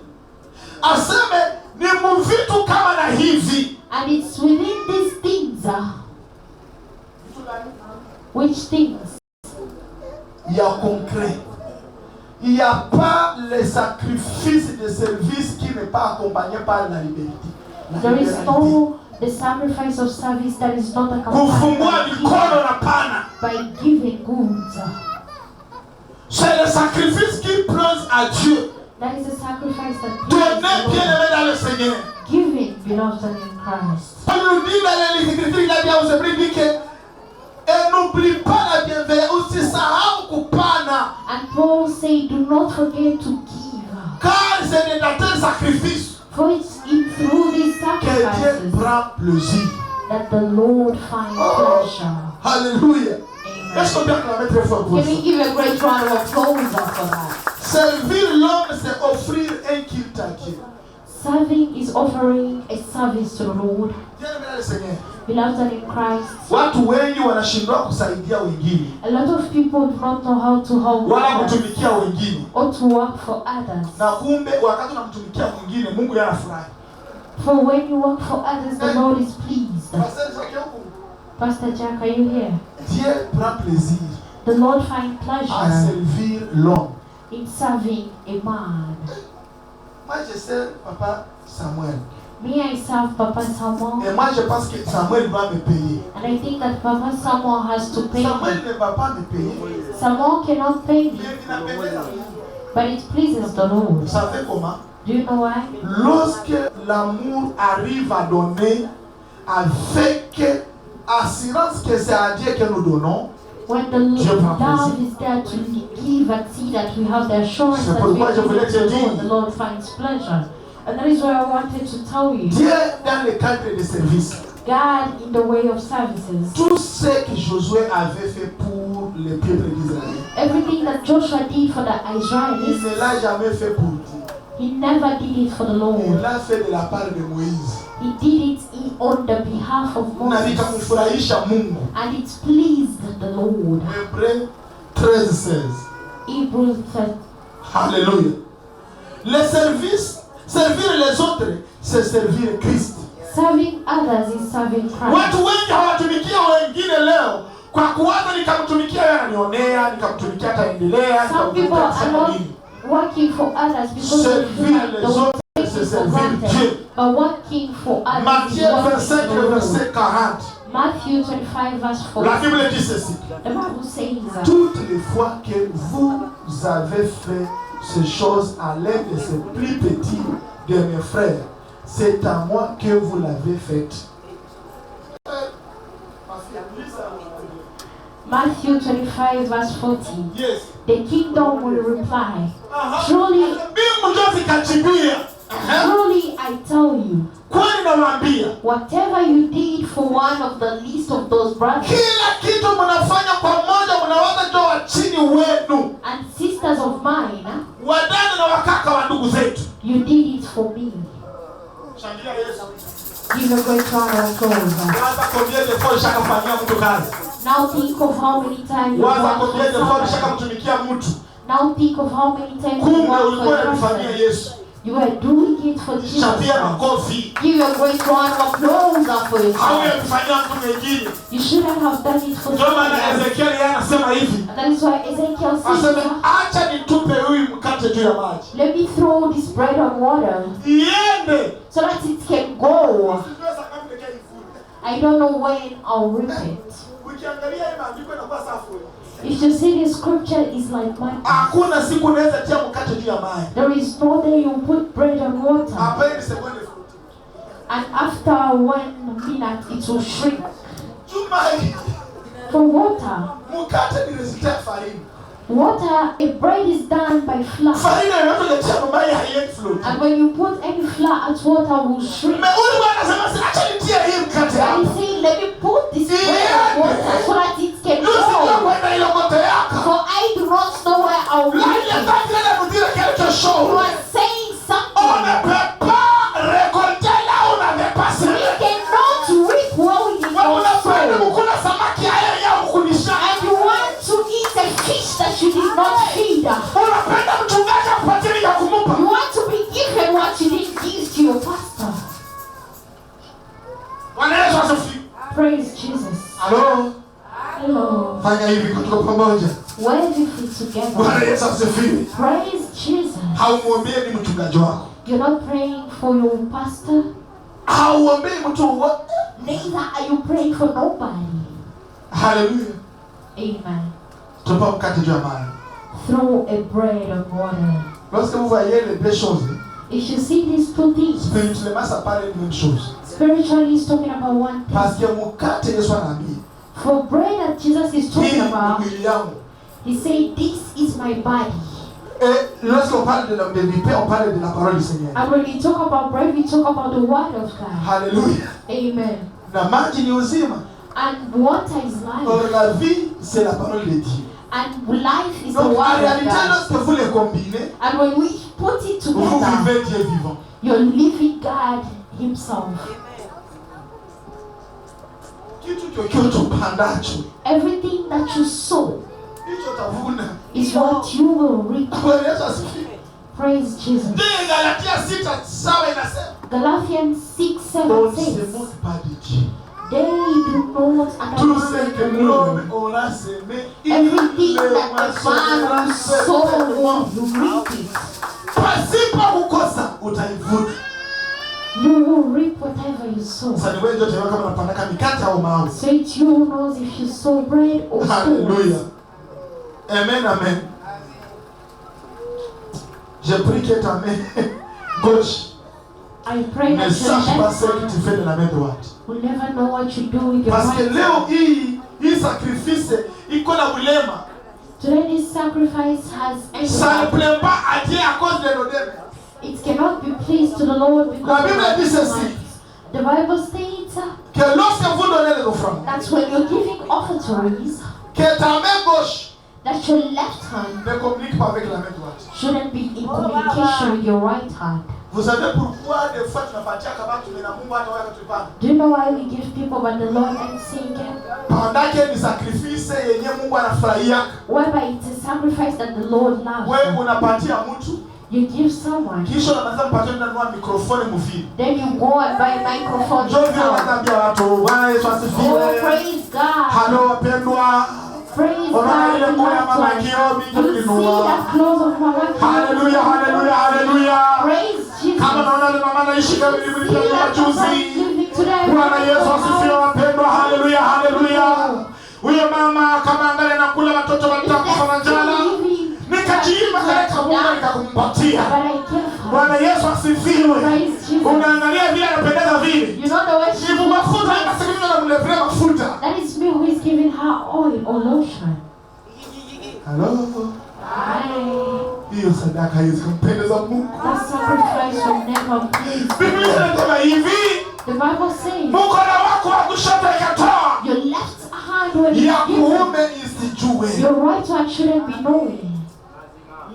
Aseme ni muvitu kama na hivi. And it's within these things. Which things? Il y a concret. Il n'y a pas le sacrifice de service qui n'est pas accompagné par la liberté. There is no the sacrifice of service that is not accompanied by giving goods. C'est le sacrifice qui plaise à Dieu. That is a sacrifice that Donner bien-aimé dans le Seigneur. Giving belongs to in Christ. On nous dit dans les Écritures, il a bien aussi dit que et n'oublie pas la bienveillance, usisahau kupana. And Paul said, do not forget to give. Car c'est dans tel sacrifice for it's through these sacrifices que Dieu prend plaisir. That the Lord finds pleasure. Hallelujah. Est-ce qu'on peut acclamer très fort pour ça? Can we give a great round of applause for that? Servir l'homme, c'est offrir un culte à Dieu. Serving is offering a service to the Lord. Beloved in Christ. Watu wengi wanashindwa kusaidia wengine. A lot of people do not know how to help wala kutumikia wengine. Or to work for others. Na kumbe wakati unamtumikia mwingine Mungu yanafurahi. For when you work for others, the Lord is pleased. Pastor Jack, are you here? Dieu prend plaisir. The Lord finds pleasure à servir l'homme. In serving a man. Moi je sers Papa Samuel. Me, I serve Papa Samuel. Et moi je pense que Samuel va me payer. And I think that Papa Samuel has to pay Samuel me. ne va pas me payer. Samuel cannot pay me. But it pleases the Lord. Vous savez comment? Do you know why? Lorsque l'amour arrive à donner avec assurance que c'est à Dieu que nous donnons. When the love is there to give and see that we have the assurance that we give the Lord finds pleasure. And that is why I wanted to tell you. Dieu dans le cadre de service. God in the way of services. Tout ce que Josué avait fait pour le peuple d'Israël. Everything that Joshua did for the Israelites. Il ne l'a jamais fait pour Dieu. He never did it for the Lord. Il l'a fait de la part de Moïse. He did it on the behalf of Moses. And it pleased the Lord. Hébreux 13:16. Hebrews 13. Alléluia. Le service, servir les autres, c'est servir Christ. Serving others is serving Christ. Watu wengi hawatumikia wengine leo kwa kuwaza nikamtumikia yeye ananionea, nikamtumikia ataendelea. Some people are not working for others because they feel like the work is for granted. But working for others Matthieu 25, verset 40. Matthew 25, verse 40. La Bible dit ceci. The Bible says that toutes les fois que vous avez fait ces choses à l'un de ces plus petits de mes frères, c'est à moi que vous l'avez fait. Matthew 25, verse 40. Yes. The kingdom will reply, truly, I tell you, whatever you did for one of the least of those brothers and sisters of mine, you did it for me. Give a great round of applause. Now think of how many times you Now think of how many times you Kumbe work for ulikuwa a unamfanyia person. Yesu. You are doing it for Jesus. Chapia makofi. Give a great round of applause for yourself. Hauyamfanyia mtu mwingine. You shouldn't have done it for Ndio someone maana else. Ezekiel yeye anasema hivi. And that is why Ezekiel says, Asema acha nitupe huyu mkate juu ya maji. let me throw this bread on water Iende. so that it can go. I don't know when I'll reap it. Ukiangalia hii maandiko inakuwa safi. If you see the scripture is like mine. Hakuna siku unaweza tia mkate juu ya maji. There is no day you put bread on water. Hapa ni sekunde fupi. And after 1 minute it will shrink. Chuma For water. mkate ni result ya farini. Water, a bread is done by flour. Farini inayoletea maji haiendi float. And when you put any flour at water will shrink. Huyu bwana anasema acha nitie hii mkate hapa. And he's saying, let me put this bread on water so that it can Ndio go. kwenda ile moto yako. For I do not know where I'll reach Lakini it. hata ile mtira kile show. You are saying On something. ne peut pas récolter là où on n'avait pas We semé. cannot reap where we did Wewe not unapenda sow. kukula samaki haya ya kukulisha. And you want to eat a fish that you did not feed. Unapenda mchungaji akupatie ya kumupa. You want to be given what you didn't give to your pastor. Bwana Yesu asifiwe. Praise Jesus. Hello. Hello. Fanya hivi kutoka pamoja. Where do you fit Bwana together? Yesu asifiwe. Praise Jesus. Haumwombei ni mchungaji wako. You're not praying for your pastor. Hauombei mtu wote. Neither are you praying for nobody. Hallelujah. Amen. Tupa mkate juu ya maji. Throw a bread on water. Lorsque vous voyez les deux choses, If you see these two things, spirituellement ça parle de même chose. spiritually is talking about one thing. Parce que mkate Yesu anaambia, For bread that Jesus is hii talking ni about, mwili yangu. he said, this is my body. Et lorsqu'on parle de du pain, on parle de la parole du Seigneur. And when we talk about bread, we talk about the word of God. Hallelujah. Amen. Na maji ni uzima. And water is Or life. la vie, c'est la parole de Dieu. And life is the Donc en word of réalité, God. lorsque vous les combinez, And when we put it vous together, vivez Dieu vivant. you're living God himself. Kitu chochote upandacho, Everything that you sow hicho utavuna. is what you will reap. Bwana Yesu asifiwe. Praise Jesus. Ndio Galatia 6:7 inasema, Galatians 6:7 on ne says, se moque pas de Dieu. they do not Tout ce understand que the l'homme will. aura semé, il Everything le that the moissonnera man certainement. sow, you reap it. Pasipo kukosa utaivuna. You will reap whatever you sow. Sasa ni wewe ndio utaelewa kama unapanda mikate au mawe. So it's you who knows if you sow bread or Hallelujah. stones. Amen, amen. Je prie que ta main gauche I pray ne that your sache pas left ce que tu hand fais de la main droite. will never know what you do with your Parce que right leo hand. hii sacrifice iko na bulema. Today this sacrifice has Ça ne ended. plaît pas à Dieu à cause de nos débats. It cannot be pleased to the Lord because La Bible of dit our ceci. lives. The Bible states Que lorsque vous donnez les offrandes, that when you're giving offertories, que ta main gauche that your left hand ne communique pas avec la main droite. shouldn't be in communication with your right hand. Vous savez pourquoi des fois tunapatia kama tumena Mungu hata wewe tulipanda. Do you know why we give people but the Lord ain't seeing it? Pendant que ni sacrifice yenye Mungu anafurahia, Whereby it's a sacrifice that the Lord loves. wewe unapatia mtu, You give someone, kisha unaanza kupatia mtu anunua mikrofoni mvili. then you go and buy a microphone. Ndio vile yourself. wanaambia watu, Bwana Yesu Oh, asifiwe. praise God. Halo wapendwa. Praise Unaona ile God. nguo ya mama You Kiobi see tukinunua. that clothes of Mama Kiobi? Haleluya, haleluya, haleluya. Praise Jesus. Kama naona ile mama anaishi kama See nilivyokuwa that person juzi. living today. Bwana Yesu asifiwe wapendwa. Haleluya, haleluya. Huyo mama kama angalia nakula watoto watakufa na njala. Nikajiima kale kabunga nikakumpatia. Bwana Yesu asifiwe. Unaangalia vile anapendeza vile. You know the way she Ni mafuta hata sikiliza na mlevrea mafuta. That is me who is giving her oil or lotion. Hello. Hiyo sadaka haiwezi kumpendeza Mungu. That sacrifice will never please Biblia God. inasema hivi. The Bible says Mkono wako wa kushoto ikatoa. your left hand when Ya you give, kuume isijue. your right hand shouldn't be knowing.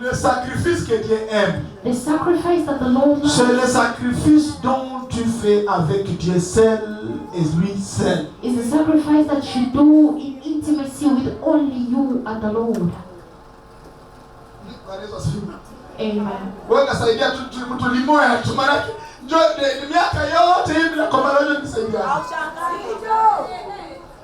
Le sacrifice que Dieu aime. The sacrifice that the Lord C'est le loves sacrifice dont tu fais avec Dieu seul et lui seul. is the sacrifice that you do in intimacy with only you and the Lord. Amen. Wewe kasaidia mtu limoya tu maana njoo miaka yote hivi na kwa maana nisaidia.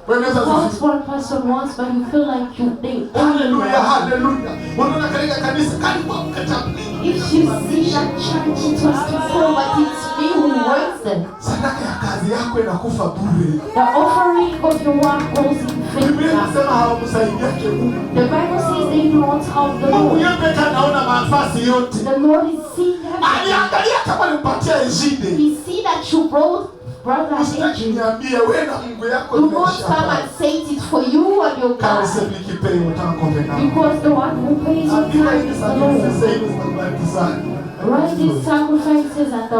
That's one person wants, but you feel like they hallelujah, hallelujah. Unaona katika kanisa karibu mkatabu. If you see that church, it was before, but it's me who works there. Sadaka ya kazi yako inakufa bure. The offering of your work goes in vain. Biblia inasema hawamsaidia Mungu. The Bible says they do not help the Lord. Mungu yeye anaona nafasi yote. The Lord is seeing everything. Aliangalia kama nimpatia Ejide. He see that you brought brother Ejide. Niambie wewe na Mungu yako do not come and say it for you and your God. Because the one who pays your time is the Lord. Write these sacrifices at the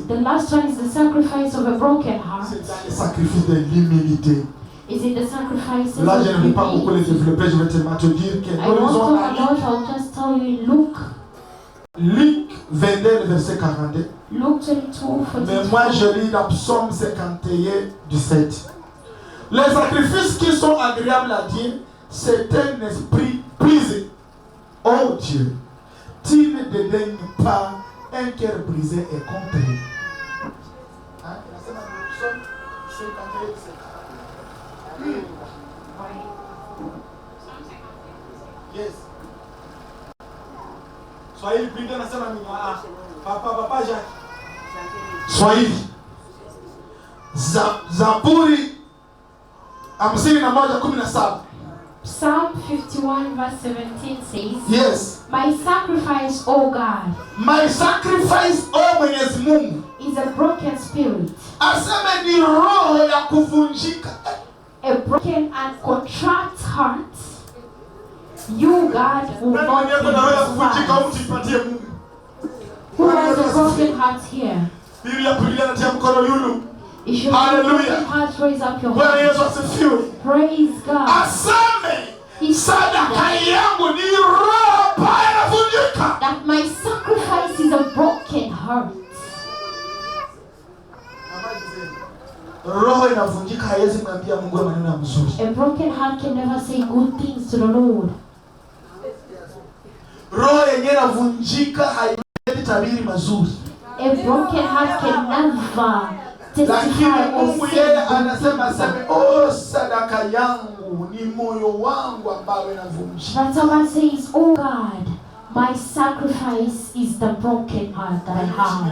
The last one is the sacrifice of a broken heart. Is it the sacrifices of humility? I won't talk about, I'll just tell you in Luke. Luc 22, verset 42. Luke 22, 42. Mais moi je lis dans Psaume 51, 17. Les sacrifices qui sont agréables à Dieu, c'est un esprit brisé. Oh Dieu, tu ne dédaignes pas un cœur brisé et contré. Hein? Psaume 51, 17. Yes. Swahili Biblia nasema ni Papa Jacques. Swahili. Zaburi 51:17. Psalm 51 verse 17 says, Yes. My sacrifice, O God. My sacrifice, O Mwenyezi Mungu, is a broken spirit. Aseme ni roho ya kuvunjika. A broken and contrite heart. You, God, will not be satisfied. Who has a broken heart here? If you have a broken heart, raise up your hand. Praise God. He said that my sacrifice is a broken heart. A broken heart can never say good things to the Lord. A broken heart can never testify or say but someone says, oh God, my sacrifice is the broken heart that I have.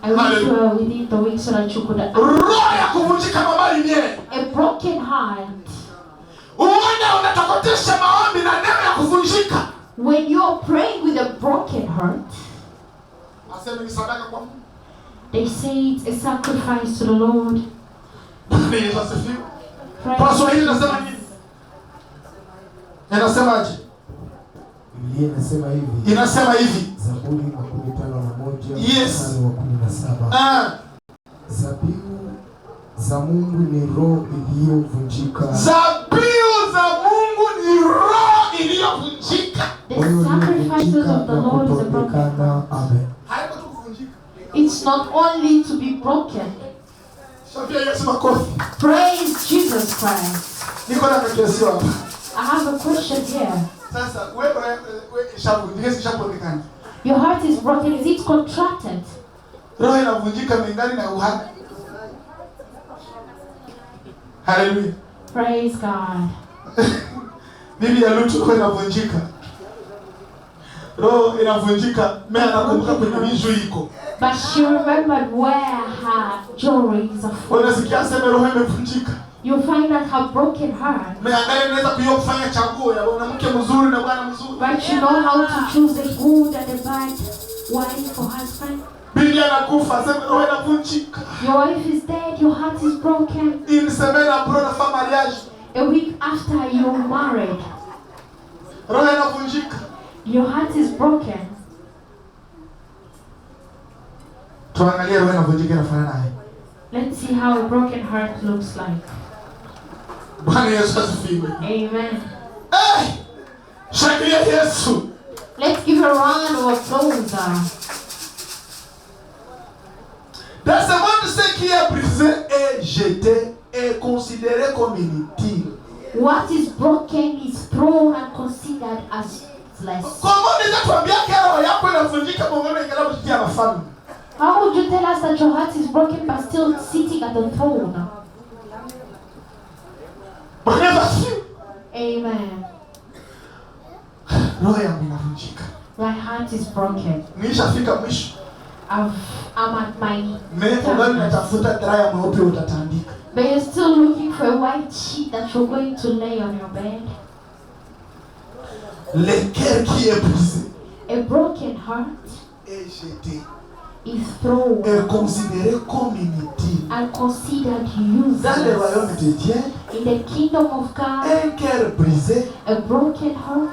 I wish you were within the week so that you could a broken heart. When you are praying with a broken heart, they say it's a sacrifice to the Lord. Inasema hivi. Zaburi 15:1 Yes. wa 17. Zabihu za Mungu ni roho iliyovunjika. Zabihu za Mungu ni roho iliyovunjika. The sacrifices of the Lord is a broken heart. Amen. It's not only to be broken. Praise Jesus Christ. I have a question here. Your heart is broken. Is it contracted? Hallelujah. Praise God. Bibi ya Lutu roho inavunjika. Roho inavunjika. Mimi nakumbuka kwenye miju iko. But she remembered where her jewelry is. Unasikia sema roho imevunjika. You find that her broken heart. But you know how to choose a good and a bad wife for husband. Your wife is dead, your heart is broken. A week after you're married, your heart is broken. Let's see how a broken heart looks like. Amen. Hey! Let's give a round of applause. Dans ce monde, ce qui est brisé est jeté et considéré comme inutile. What is broken is thrown and considered as useless. How would you tell us that your heart is broken but still sitting at the throne? Amen. My heart is broken. I'm at my but you're still looking for a white sheet that you're going to lay on your bed. A broken heart is thrown and considered useless. In the kingdom of God, a broken heart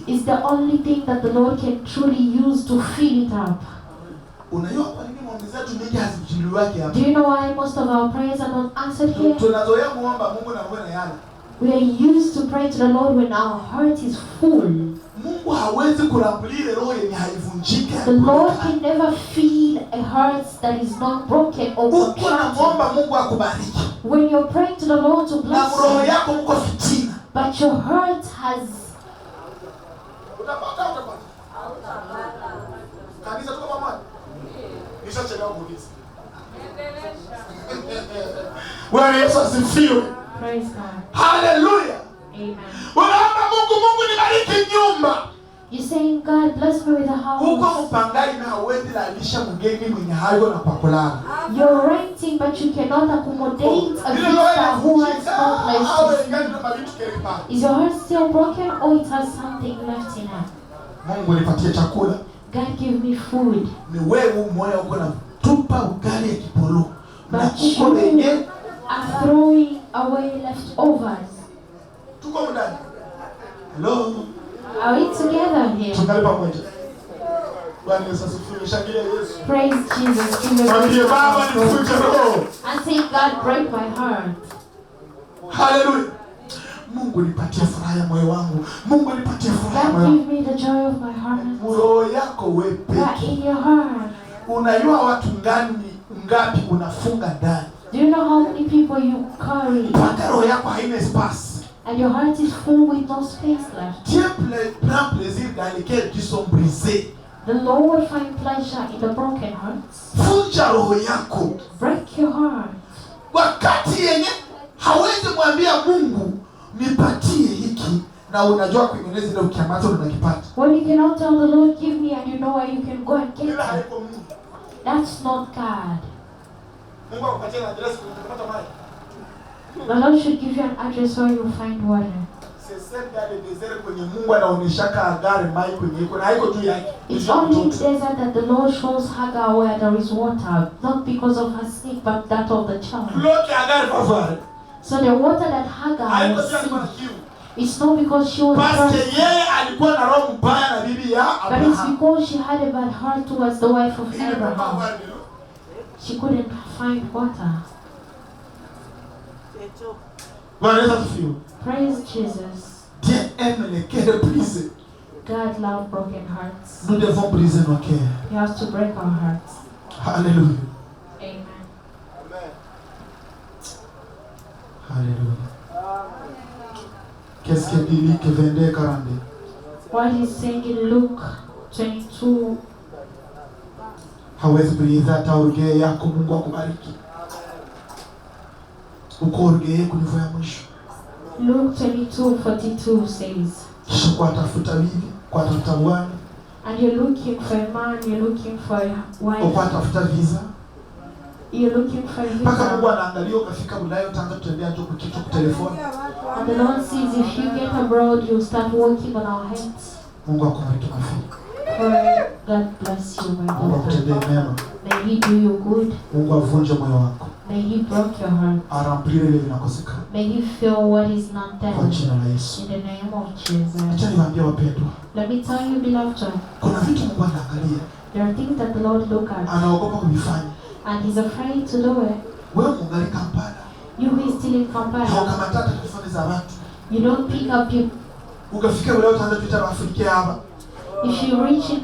is the only thing that the Lord can truly use to fill it up. Do you know why most of our prayers are not answered here? We are used to pray to the Lord when our heart is full. The Lord can never fill a heart that is not broken or contracted. When you're praying to the Lord to bless you, but your heart has praise God. Hallelujah. Amen. You're saying, God bless me with a house. You're renting, but you cannot accommodate a visitor who has no place to sleep. Is your heart still broken, or it has something left in it? God give me food. But you are throwing away leftovers. Hello? Are we together here? Praise Jesus. And say, God, break my heart. Hallelujah. Mungu nipatie furaha ya moyo wangu. Mungu nipatie furaha ya moyo wangu. God give me the joy of my heart. Roho yako wewe pekee. In your heart. Unajua watu ngapi unafunga ndani? Do you know how many people you carry? Paka roho yako haina space. And your heart is full with no space left. The Lord will find pleasure in the broken hearts. Break your heart. When you cannot tell the Lord, give me, and you know where you can go and get it. That's not God. The Lord should give you an address where you find water. It's only in the desert that the Lord shows Hagar where there is water, not because of her snake, but that of the child. So the water that Hagar was seeing, it's not because she was thirsty, but it's because she had a bad heart towards the wife of Abraham. She couldn't find water. Praise Jesus. God loves broken hearts. He has to break our hearts. Hallelujah. Amen. Hallelujah. Qu'est-ce qu'il dit Luc 22:42? What he's saying in Luke 22. Hawezi kuiza hata urugeye yako. Mungu akubariki. Uko urugeye kunivua mwisho. Luke 22:42 says, and you're looking for a man, you're looking for a wife, you're looking for a visa. And the Lord says, if you get abroad, you'll start working on our heads. God bless you, my brother. May He do you good. May He break your heart. May He fill what is not there. In the name of Jesus. Let me tell you, beloved, there are things that the Lord looks at, and He's afraid to do it. You who is still in Kampala, you don't pick up your... If you reach it,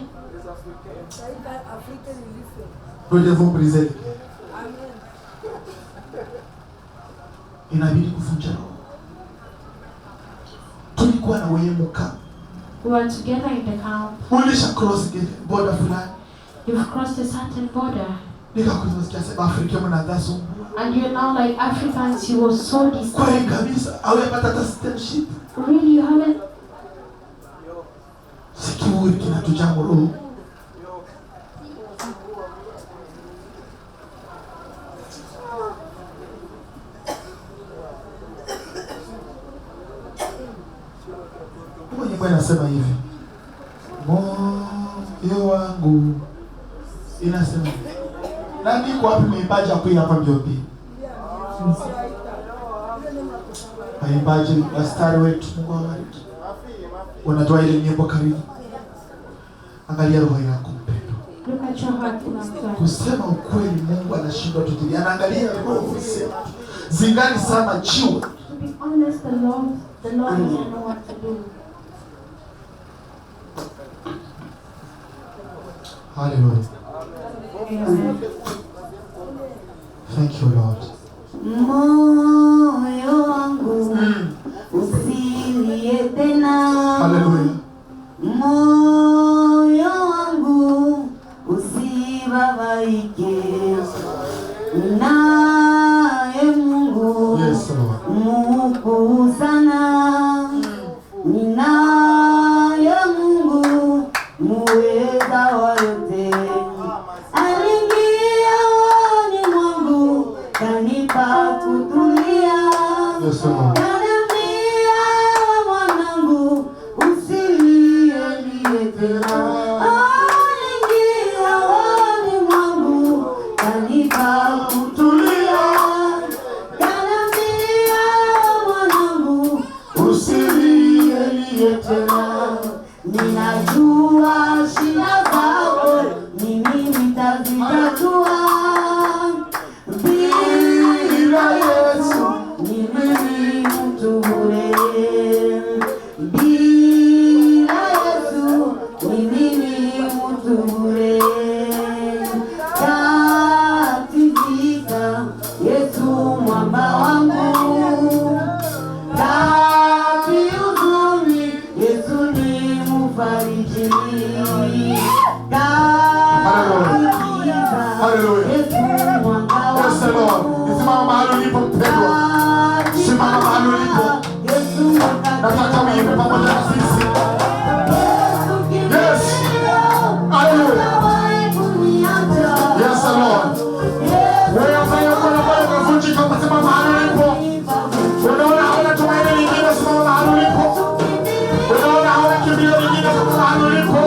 inabidi kuvunja roho. Tulikuwa na wewe muka. We were together in the camp. Ulisha cross border fulani. You've crossed a certain border. Nikakusikia sema Afrika mnadhasu. And you're now like Africans, you were so distant. Kwa hiyo kabisa, hawapata citizenship. Really, you haven't? Sikiuri kinatujamo roho. Mwenye Bwana anasema hivi. Moyo wangu inasema. Nani kwa wapi mwimbaji akuina hapa Njombe? Waimbaji wastari wetu Mungu awabariki. Unatoa ile nyimbo karibu. Angalia roho yako mpendo. Look at your heart, Master. Kusema ukweli Mungu anashindwa tutili. Anaangalia roho zetu. Zingani sana chiwa. To be honest, the Lord doesn't know what to do. Hallelujah. Amen. Thank you, Lord. Moyo wangu usilie tena. Hallelujah. Moyo wangu usibabaike. Naye Mungu Yes, Lord. mkuu sana. Ninaye Mungu muweza wa yote. Aliingia rohoni mwangu kanipa kutulia. Yes, Lord. Kanambia mwanangu usilie tena. Aliingia rohoni mwangu kanipa kutulia. Kanambia mwanangu usilie tena. Ninajua shida zako, mimi nitazitatua. Bila Yesu mimi ni mtu bure. Bila Yesu mimi ni mtu bure. Katika Yesu mwamba wangu. Kati huzuni Yesu ni mfariji. Hallelujah. Yesu mwamba wangu. Yes, Lord. Simama mahali ulipo mpendwa. Simama mahali ulipo. Nataka uimbe pamoja na sisi. Yes. Hallelujah. Yes, Lord. Wewe ambaye uko na moyo umevunjika, simama mahali ulipo. Unaona hauna tumaini lingine, simama mahali ulipo. Unaona hauna kimbilio lingine, simama mahali ulipo.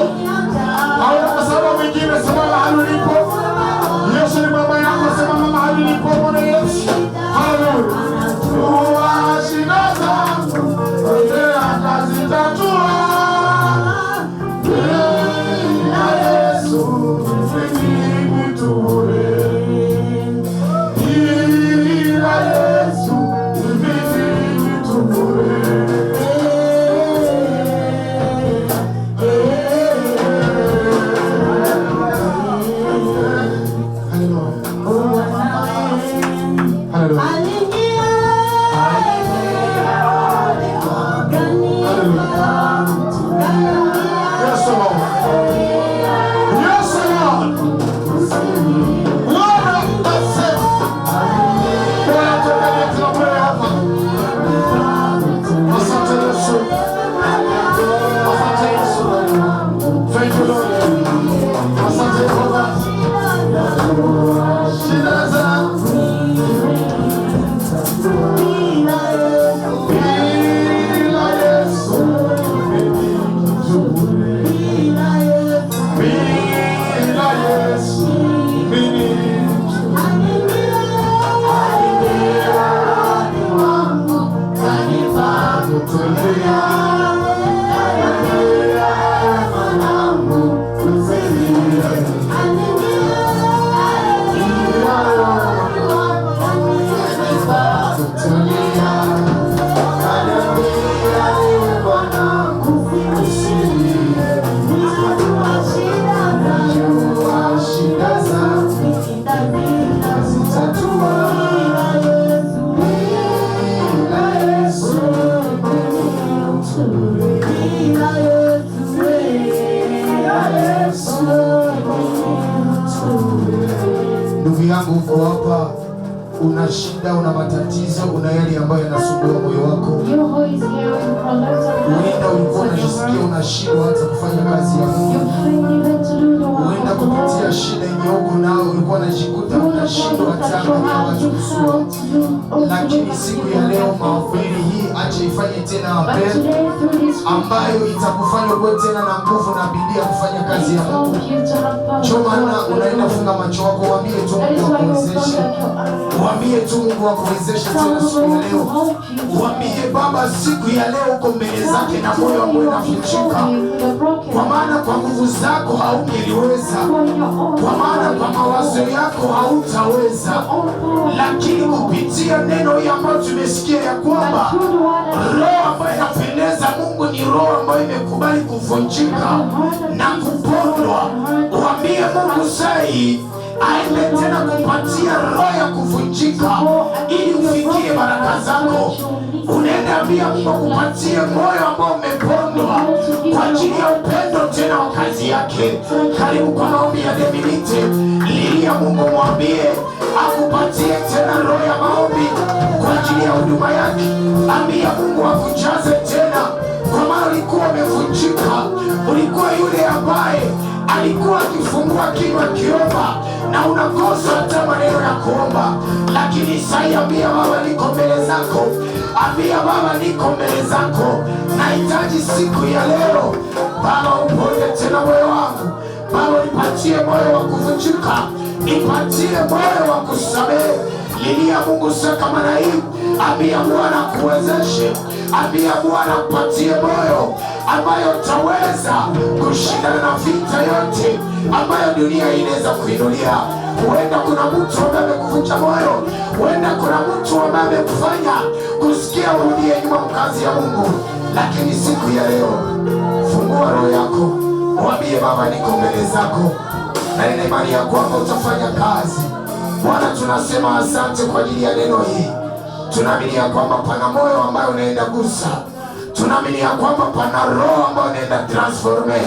Hauna msaada mwingine, simama mahali ulipo. Yesu ni mama yako, simama mahali ulipo. Bwana Yesu. Hallelujah. Shida zangu zote atazitatua. Bila Yesu mimi ni mtu bure. Bila Yesu mimi ni mtu bure. Tulia. Ndugu yangu, uko hapa, una shida, una matatizo, una yale ambayo yanasumbua moyo wako. Huenda ulikuwa unajisikia unashindwa hata kufanya kazi ya Mungu. Huenda kupitia shida iliyoko nao ulikuwa unajikuta unashindwa hata kuangalia watu kusudi. Lakini siku ya leo mahubiri hii acha ifanye tena apeli ambayo itakufanya uwe tena na nguvu na bidii ya kufanya kazi ya Mungu. Chomana unaenda funga macho yako, waambie tu Mungu akuwezeshe. Waambie tu Mungu akuwezeshe tena siku ya leo. Waambie Baba, siku ya leo uko mbele zake na moyo ambao unavunjika. Kwa maana kwa nguvu zako haungeliweza. Kwa maana kwa mawazo yako hautaweza. Lakini kupitia neno hili ambalo tumesikia ya kwamba roho ambayo inapendeza Mungu ni roho ambayo imekubali kuvunjika na kupondwa. Waambie Mungu sai aende tena kupatia roho ya kuvunjika ili ufikie baraka zako. Unaenda ambia Mungu kupatie moyo ambao umepondwa kwa ajili ya upendo tena wa kazi yake. Karibu kwa maombi ya Deminite. Lilia Mungu, mwambie akupatie tena roho ya maombi kwa ajili ya huduma yake. Ambia Mungu akujaze tena, kwa maana ulikuwa umevunjika. Ulikuwa yule ambaye alikuwa akifungua kinywa kiomba na unakosa hata maneno ya kuomba. Lakini sasa ambia Baba, niko mbele zako. Ambia Baba, niko mbele zako. Nahitaji siku ya leo Baba uponye tena moyo wangu. Baba nipatie moyo wa kuvunjika, nipatie moyo wa kusamehe. Lilia Mungu sasa kama na hii. Ambia Bwana kuwezeshe. Ambia Bwana kupatie moyo ambayo utaweza kushindana na vita yote ambayo dunia inaweza kuinulia. Huenda kuna mtu ambaye amekuvunja moyo. Huenda kuna mtu ambaye amekufanya kusikia urudie nyuma kazi ya Mungu. Lakini siku ya leo fungua roho yako. Mwambie Baba, niko mbele zako na nina imani ya kwamba utafanya kazi. Bwana, tunasema asante kwa ajili ya neno hili. Tunaamini ya kwamba pana moyo ambayo unaenda gusa. Tunaamini ya kwamba pana roho ambayo unaenda transforme.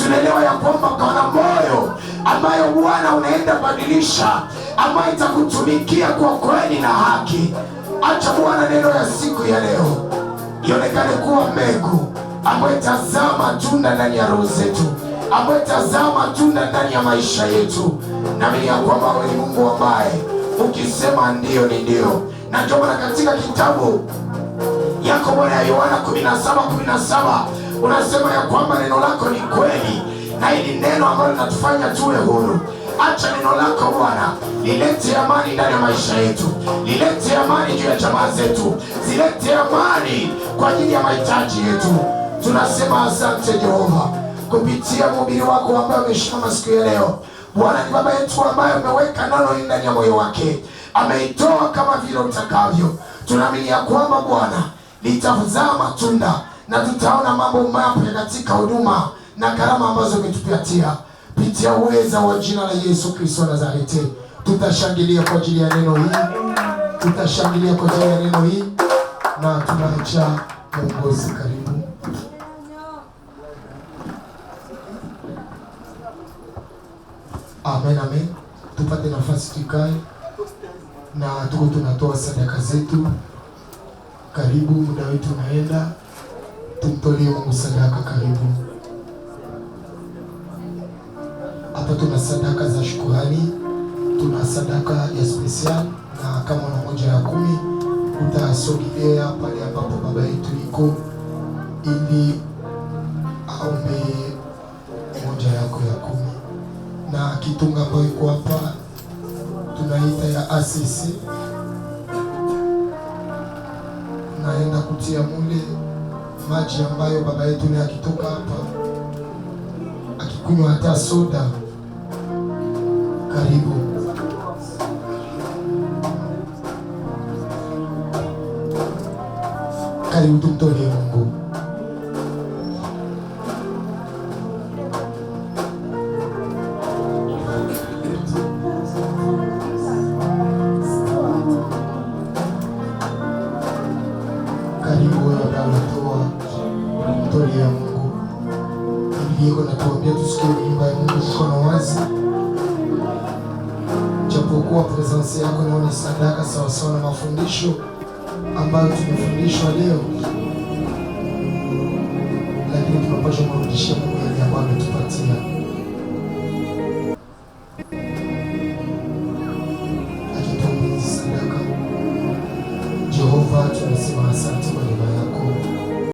Tunaelewa ya kwamba pana moyo ambayo Bwana unaenda badilisha, ambayo itakutumikia kwa kweli na haki. Acha Bwana neno ya siku ya leo ionekane kuwa mbegu ambayo itazaa matunda ndani ya roho zetu, ambayo itazaa matunda ndani ya maisha yetu. Naamini ya kwamba wewe ni Mungu ambaye ukisema ndio ni ndio. Na ndio maana katika kitabu Yakobo ya Yohana 17:17 unasema ya kwamba neno lako ni kweli na hili neno ambalo linatufanya tuwe huru. Acha neno lako Bwana lilete amani ndani ya maisha yetu, lilete amani juu ya jamaa zetu, zilete amani kwa ajili ya mahitaji yetu. Tunasema asante Jehova kupitia mhubiri wako ambaye amesimama siku ya leo. Bwana ni baba yetu ambaye ameweka neno hili ndani ya moyo wake, ameitoa kama vile utakavyo. Tunaamini ya kwamba Bwana litazaa matunda na tutaona mambo mapya katika huduma na karama ambazo umetupatia. Pitia uweza wa jina la Yesu Kristo Nazareti. Tutashangilia kwa ajili ya neno hili. Tutashangilia kwa ajili ya neno hili na tunaacha mwongozi. Karibu. Amen, amen. Tupate nafasi tukae na tuko tunatoa sadaka zetu. Karibu, muda wetu unaenda. Tumtolee Mungu sadaka. Karibu. Hapa tuna sadaka za shukrani, tuna sadaka ya special, na kama una moja ya 10 utasogelea pale ambapo baba yetu iko ili aombe moja yako ya 10. Na kitunga ambayo iko hapa tunaita ya ACC, naenda kutia mule maji ambayo baba yetu ni akitoka hapa akikunywa hata soda. Karibu. Karibu, tumtolee Mungu. Karibu wewe unatoa Tolea Mungu. Biblia iko natuambia tusikie nyumba ya Mungu mkono wazi. Japokuwa presence yako ni sadaka sawa sawa na mafundisho ambayo tumefundishwa leo.